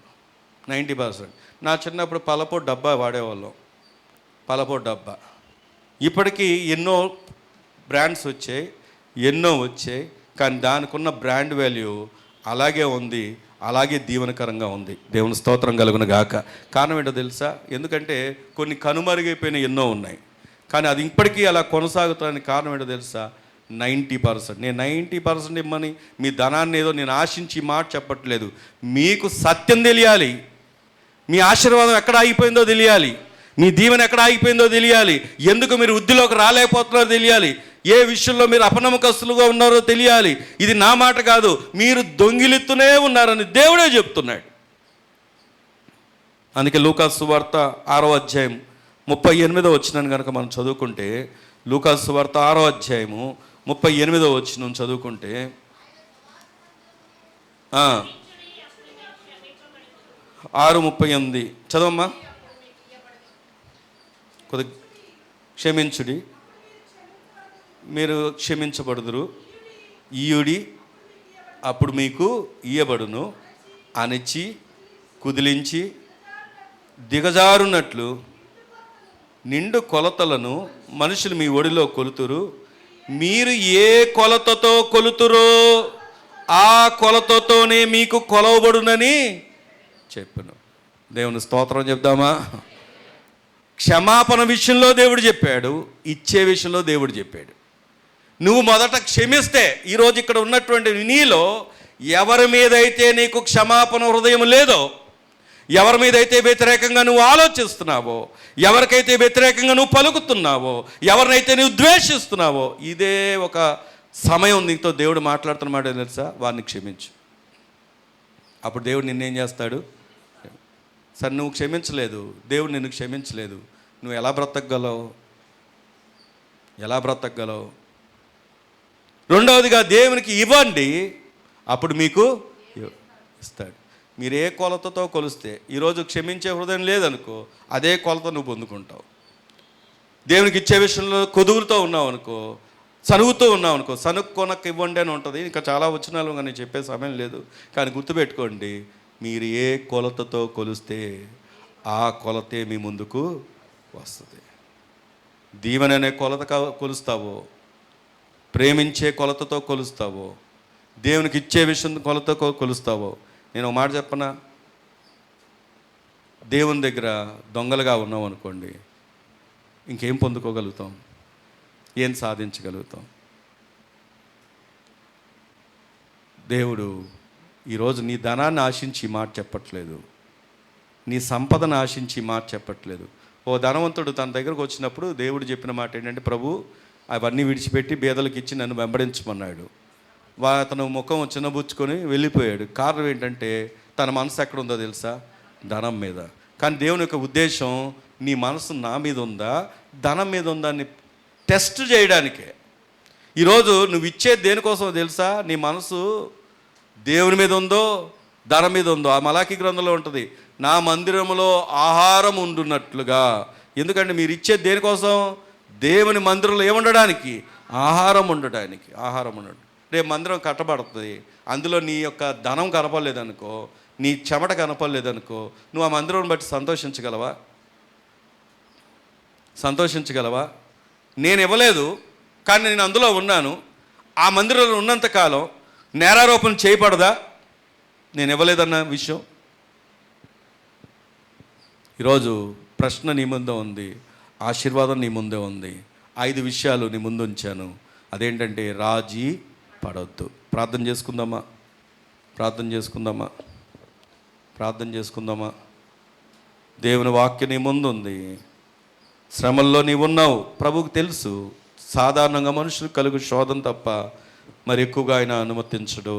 నా చిన్నప్పుడు పలపోటు డబ్బా వాడేవాళ్ళం, పలపోటు డబ్బా. ఇప్పటికీ ఎన్నో బ్రాండ్స్ వచ్చాయి, కానీ దానికి ఉన్న బ్రాండ్ వాల్యూ అలాగే ఉంది, అలాగే దీవెనకరంగా ఉంది. దేవుని స్తోత్రం కలుగును గాక. కారణం ఏంటో తెలుసా? ఎందుకంటే కొన్ని కనుమరుగైపోయిన ఎన్నో ఉన్నాయి, కానీ అది ఇప్పటికీ అలా కొనసాగుతానికి కారణం ఏంటో తెలుసా? 90%. నేను 90% ఇమ్మని మీ ధనాన్ని ఏదో నేను ఆశించి మాట చెప్పట్లేదు. మీకు సత్యం తెలియాలి, మీ ఆశీర్వాదం ఎక్కడ ఆగిపోయిందో తెలియాలి, మీ దీవెన ఎక్కడ ఆగిపోయిందో తెలియాలి, ఎందుకు మీరు వృద్ధిలోకి రాలేకపోతున్నారో తెలియాలి, ఏ విషయంలో మీరు అపనమ్మకస్తులుగా ఉన్నారో తెలియాలి. ఇది నా మాట కాదు, మీరు దొంగిలిస్తూనే ఉన్నారని దేవుడే చెప్తున్నాడు. అందుకే లూకాసు సువార్త 6వ అధ్యాయం 38వ వచనాన్ని కనుక మనం చదువుకుంటే, లూకాసు సువార్త 6వ అధ్యాయము 38వ వచనం చదువుకుంటే, 6:38 చదవమ్మా. కొద్ది క్షమించుడి, మీరు క్షమించబడుదురు, ఈయుడి అప్పుడు మీకు ఇయ్యబడును, అణిచి కుదిలించి దిగజారునట్లు నిండు కొలతలను మనుషులు మీ ఒడిలో కొలుతురు, మీరు ఏ కొలతతో కొలుతురో ఆ కొలతతోనే మీకు కొలవబడునని చెప్పను. దేవుని స్తోత్రం చెప్దామా? క్షమాపణ విషయంలో దేవుడు చెప్పాడు, ఇచ్చే విషయంలో దేవుడు చెప్పాడు. నువ్వు మొదట క్షమిస్తే, ఈరోజు ఇక్కడ ఉన్నటువంటి నీలో ఎవరి మీదైతే నీకు క్షమాపణ హృదయం లేదో, ఎవరి మీదైతే వ్యతిరేకంగా నువ్వు ఆలోచిస్తున్నావో, ఎవరికైతే వ్యతిరేకంగా నువ్వు పలుకుతున్నావో, ఎవరినైతే నువ్వు ద్వేషిస్తున్నావో, ఇదే ఒక సమయం నీతో దేవుడు మాట్లాడుతున్నమాట తెలుసా, వారిని క్షమించు. అప్పుడు దేవుడు నిన్నేం చేస్తాడు? సరే, నువ్వు క్షమించలేదు, దేవుడు నిన్ను క్షమించలేదు, నువ్వు ఎలా బ్రతకగలవు? ఎలా బ్రతకగలవు? రెండవదిగా దేవునికి ఇవ్వండి, అప్పుడు మీకు ఇస్తాడు. మీరు ఏ కొలతతో కొలిస్తే, ఈరోజు క్షమించే హృదయం లేదనుకో, అదే కొలత నువ్వు పొందుకుంటావు. దేవునికి ఇచ్చే విషయంలో కొదువులతో ఉన్నావు అనుకో, సనుగుతూ ఉన్నావు అనుకో, సనుక్కొనకు ఇవ్వండి అని ఉంటుంది. ఇంకా చాలా వచనాలు నేను చెప్పే సమయం లేదు, కానీ గుర్తుపెట్టుకోండి, మీరు ఏ కొలతతో కొలిస్తే ఆ కొలతే మీ ముందుకు వస్తుంది. దీవెన అనే కొలత కొలుస్తావో, ప్రేమించే కొలతతో కొలుస్తావో, దేవునికి ఇచ్చే విషయం కొలతతో కొలుస్తావో, నేను ఒక మాట చెప్పనా, దేవుని దగ్గర దొంగలుగా ఉన్నాం అనుకోండి, ఇంకేం పొందుకోగలుగుతాం? ఏం సాధించగలుగుతాం? దేవుడు ఈరోజు నీ ధనాన్ని ఆశించి మాట చెప్పట్లేదు, నీ సంపదను ఆశించి మాట చెప్పట్లేదు. ఓ ధనవంతుడు తన దగ్గరకు వచ్చినప్పుడు దేవుడు చెప్పిన మాట ఏంటంటే, ప్రభు అవన్నీ విడిచిపెట్టి బేదలకు ఇచ్చి నన్ను వెంబడించమన్నాడు. అతను ముఖం చిన్నబుచ్చుకొని వెళ్ళిపోయాడు. కారణం ఏంటంటే తన మనసు ఎక్కడ ఉందో తెలుసా? ధనం మీద. కానీ దేవుని యొక్క ఉద్దేశం, నీ మనసు నా మీద ఉందా, ధనం మీద ఉందా అని టెస్ట్ చేయడానికే. ఈరోజు నువ్వు ఇచ్చేది దేనికోసమో తెలుసా? నీ మనసు దేవుని మీద ఉందో, ధనం మీద ఉందో. ఆ మలాకి గ్రంథంలో ఉంటుంది, నా మందిరంలో ఆహారం ఉండున్నట్లుగా. ఎందుకంటే మీరు ఇచ్చేది దేనికోసం? దేవుని మందిరంలో ఏముండడానికి? ఆహారం ఉండడానికి. ఆహారం ఉండడం. రేపు మందిరం కట్టబడుతుంది, అందులో నీ యొక్క ధనం కనపడలేదనుకో, నీ చెమట కనపడలేదనుకో, నువ్వు ఆ మందిరం బట్టి సంతోషించగలవా? సంతోషించగలవా? నేను ఇవ్వలేదు, కానీ నేను అందులో ఉన్నాను, ఆ మందిరంలో ఉన్నంతకాలం నేరారోపణ చేయబడదా నేను ఇవ్వలేదన్న విషయం? ఈరోజు ప్రశ్న నీ ముందే ఉంది, ఆశీర్వాదం నీ ముందే ఉంది. 5 విషయాలు నీ ముందు ఉంచాను. అదేంటంటే, రాజీ పడవద్దు. ప్రార్థన చేసుకుందామా? ప్రార్థన చేసుకుందామా? ప్రార్థన చేసుకుందామా? దేవుని వాక్యం నీ ముందు ఉంది. శ్రమల్లో నీవు ఉన్నావు, ప్రభువుకు తెలుసు. సాధారణంగా మనుషులు కలుగు శోధన తప్ప మరి ఎక్కువగా ఆయన అనుమతించడు.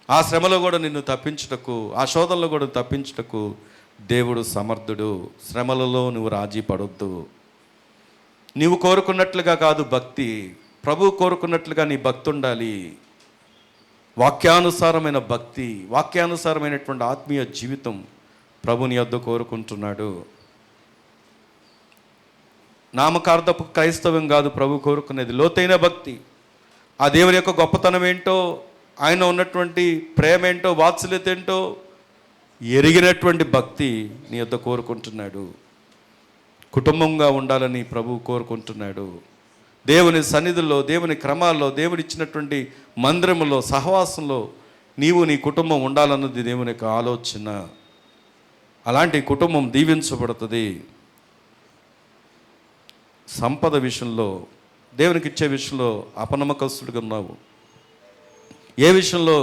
ఆ శ్రమలో కూడా నిన్ను తప్పించుటకు, ఆ శోధనలో కూడా తప్పించుటకు దేవుడు సమర్థుడు. శ్రమలలో నువ్వు రాజీ పడొద్దు. నీవు కోరుకున్నట్లుగా కాదు భక్తి, ప్రభువు కోరుకున్నట్లుగా నీ భక్తి ఉండాలి. వాక్యానుసారమైన భక్తి, వాక్యానుసారమైనటువంటి ఆత్మీయ జీవితం ప్రభుని యొద్ద కోరుకుంటున్నాడు. నామకార్థపు క్రైస్తవం కాదు ప్రభు కోరుకునేది, లోతైన భక్తి. ఆ దేవుని యొక్క గొప్పతనం ఏంటో, ఆయన ఉన్నటువంటి ప్రేమ ఏంటో, వాత్సల్యత ఏంటో ఎరిగినటువంటి భక్తి నీ యొద్ద కోరుకుంటున్నాడు. కుటుంబంగా ఉండాలని ప్రభు కోరుకుంటున్నాడు. దేవుని సన్నిధుల్లో, దేవుని క్రమాల్లో, దేవుడు ఇచ్చినటువంటి మందిరంలో, సహవాసంలో నీవు నీ కుటుంబం ఉండాలన్నది దేవుని యొక్క ఆలోచన. అలాంటి కుటుంబం దీవించబడుతుంది. సంపద విషయంలో, దేవునికి ఇచ్చే విషయంలో అపనమ్మకస్తుడిగా ఉన్నావు. ఏ విషయంలో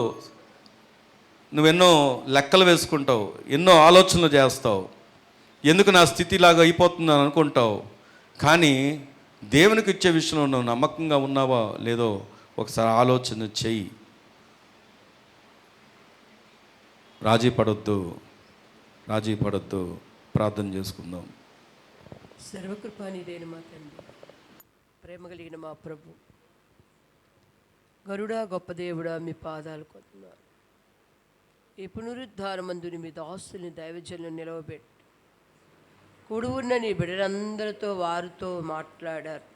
నువ్వెన్నో లెక్కలు వేసుకుంటావు, ఎన్నో ఆలోచనలు చేస్తావు, ఎందుకు నా స్థితి ఇలాగా అయిపోతుందని అనుకుంటావు. కానీ దేవునికి ఇచ్చే విషయంలో నువ్వు నమ్మకంగా ఉన్నావా లేదో ఒకసారి ఆలోచన చెయ్యి. రాజీ పడొద్దు, రాజీ పడొద్దు. ప్రార్థన చేసుకుందాం. సర్వకృపానిదైన మా తండ్రి, ప్రేమ కలిగిన మా ప్రభు, గరుడా గొప్ప దేవుడా, మీ పాదాలు కొంటున్నారు. ఈ పునరుద్ధారమందుని మీ దాసుని దైవజనులను నిలవబెట్టి కూడున్న నీ బిడ్డలందరితో వారితో మాట్లాడారు.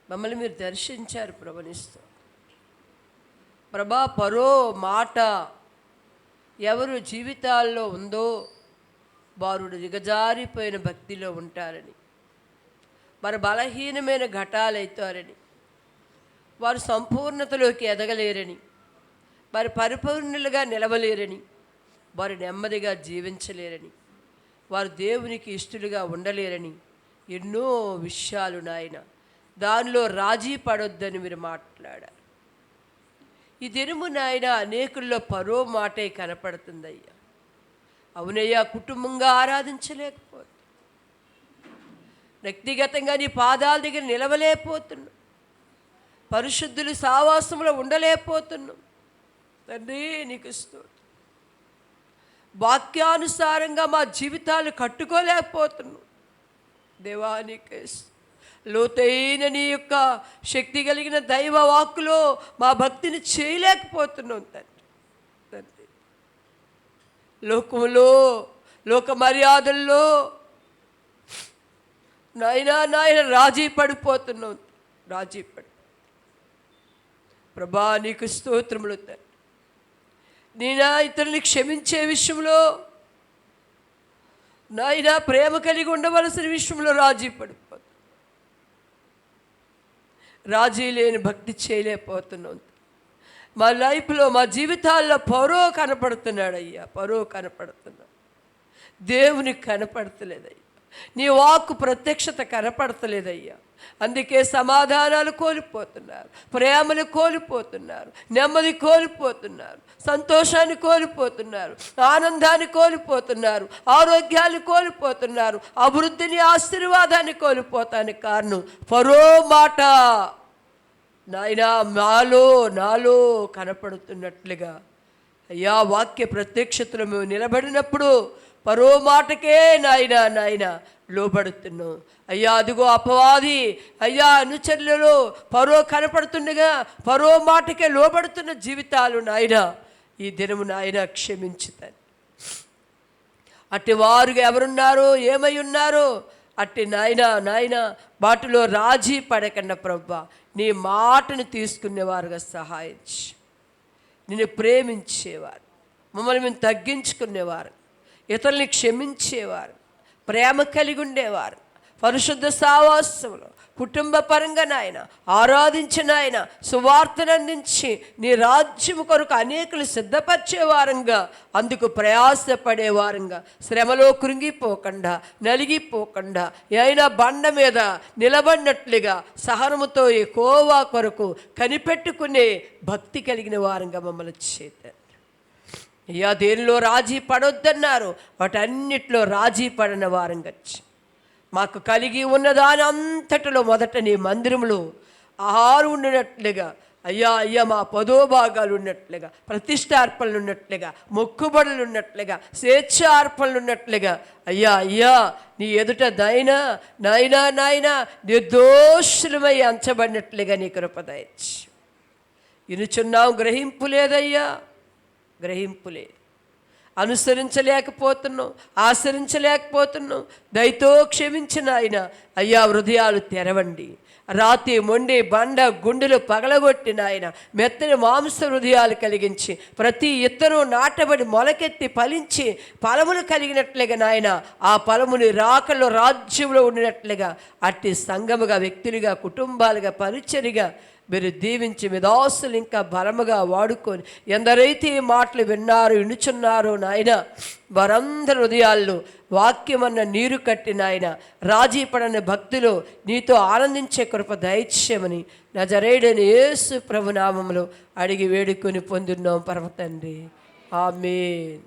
మమ్మల్ని మీరు దర్శించారు. ప్రభనిస్తూ ప్రభా, పరో మాట ఎవరు జీవితాల్లో ఉందో వారు దిగజారిపోయిన భక్తిలో ఉంటారని, వారు బలహీనమైన ఘటాలవుతారని, వారు సంపూర్ణతలోకి ఎదగలేరని, వారు పరిపూర్ణులుగా నిలవలేరని, వారు నెమ్మదిగా జీవించలేరని, వారు దేవునికి ఇష్టలుగా ఉండలేరని ఎన్నో విషయాలు నాయన దానిలో రాజీ పడొద్దని మీరు మాట్లాడారు. ఈ దినము నాయన అనేకుల్లో పరో మాటే కనపడుతుందయ్యా. అవునయ్యా, కుటుంబంగా ఆరాధించలేకపోతే, వ్యక్తిగతంగా నీ పాదాల దగ్గర నిలవలేకపోతున్నాం, పరిశుద్ధులు సావాసంలో ఉండలేకపోతున్నాం. తండ్రి నీకు స్తోత్రం. వాక్యానుసారంగా మా జీవితాలు కట్టుకోలేకపోతున్నాం. దేవానికి లోతైన నీ యొక్క శక్తి కలిగిన దైవ వాక్కులో మా భక్తిని చేయలేకపోతున్నాం తండ్రి. లోకములో, లోక మర్యాదల్లో నాయన రాజీ పడిపోతున్నాం. ప్రభా నీకు స్తోత్రములు తండ్రి. నేనా ఇతరుల్ని క్షమించే విషయంలో నాయన ప్రేమ కలిగి ఉండవలసిన విషయంలో రాజీ పడిపోతున్నాం. రాజీ లేని భక్తి చేయలేకపోతున్నాం. మా లైఫ్లో, మా జీవితాల్లో పరో కనపడుతున్నాడయ్యా, పరో కనపడుతున్నాడు. దేవునికి కనపడతలేదయ్యా, నీ వాక్కు ప్రత్యక్షత కనపడతలేదయ్యా. అందుకే సమాధానాలు కోల్పోతున్నారు, ప్రేమను కోల్పోతున్నారు, నెమ్మది కోల్పోతున్నారు, సంతోషాన్ని కోల్పోతున్నారు, ఆనందాన్ని కోల్పోతున్నారు, ఆరోగ్యాన్ని కోల్పోతున్నారు, అభివృద్ధిని, ఆశీర్వాదాన్ని కోల్పోతానికి కారణం పరో మాట నాయనా నాలో కనపడుతున్నట్లుగా. అయ్యా, వాక్య ప్రత్యక్షతలో మేము నిలబడినప్పుడు పరో మాటకే నాయన లోబడుతున్నాం. అయ్యా, అదిగో అపవాది అయ్యా అనుచరులలో పరో కనపడుతుండగా పరో మాటకే లోబడుతున్న జీవితాలు నాయన ఈ దినము నాయన క్షమించుతాను. అట్టి వారుగా ఎవరున్నారో, ఏమై ఉన్నారో అట్టి నాయన వాటిలో రాజీ పడకుండా ప్రభా నీ మాటను తీసుకునేవారుగా సహాయించి, నిన్ను ప్రేమించేవారు, మమ్మల్ని మేము తగ్గించుకునేవారు, ఇతరుల్ని క్షమించేవారు, ప్రేమ కలిగి ఉండేవారు, పరిశుద్ధ సావాసంలో కుటుంబ పరంగా నాయన ఆరాధించిన ఆయన సువార్తను అందించి నీ రాజ్యము కొరకు అనేకులు సిద్ధపరిచేవారంగా, అందుకు ప్రయాసపడేవారంగా, శ్రమలో కృంగిపోకుండా నలిగిపోకుండా అయినా బండ మీద నిలబడినట్లుగా సహనముతో యెహోవా కొరకు కనిపెట్టుకునే భక్తి కలిగిన వారంగా మమ్మల్ని చేశారు. అయ్యా, దేనిలో రాజీ పడొద్దన్నారు, వాటన్నిటిలో రాజీ పడిన వారంగా మాకు కలిగి ఉన్నదాని అంతటిలో మొదట నీ మందిరంలో ఆహారం ఉండినట్లుగా అయ్యా మా 10వ భాగాలు ఉన్నట్లుగా, ప్రతిష్టార్పణలు ఉన్నట్లుగా, మొక్కుబడులు ఉన్నట్లుగా, స్వేచ్ఛార్పణలు ఉన్నట్లుగా అయ్యా నీ ఎదుట నాయనా నిర్దోషులమై అంచబడినట్లుగా నీ కృప దయచి ఇనుచున్నాం. గ్రహింపు లేదు, అనుసరించలేకపోతున్నాం, ఆచరించలేకపోతున్నాం. దయతో క్షమించిన ఆయన అయ్యా హృదయాలు తెరవండి. రాతి మొండి బండ గుండెలు పగలగొట్టిన ఆయన మెత్తని మాంస హృదయాలు కలిగించి ప్రతి ఇత్తరు నాటబడి మొలకెత్తి ఫలించి ఫలములు కలిగినట్లుగా నాయన ఆ ఫలముని రాకల్లో రాజ్యంలో ఉండినట్లుగా అట్టి సంఘముగా, వ్యక్తులుగా, కుటుంబాలుగా, పరిచర్యగా మీరు దీవించి మీ దాసులు ఇంకా బలముగా వాడుకొని ఎందరైతే ఈ మాటలు విన్నారో, వినుచున్నారో నాయన వారందరి హృదయాల్లో వాక్యమన్న నీరు కట్టి నాయన రాజీ పడని భక్తిలో నీతో ఆనందించే కృప దయచేయమని నజరేయుడైన యేసు ప్రభు నామములో అడిగి వేడుకొని పొందున్నాం పరమ తండ్రి. ఆమేన్.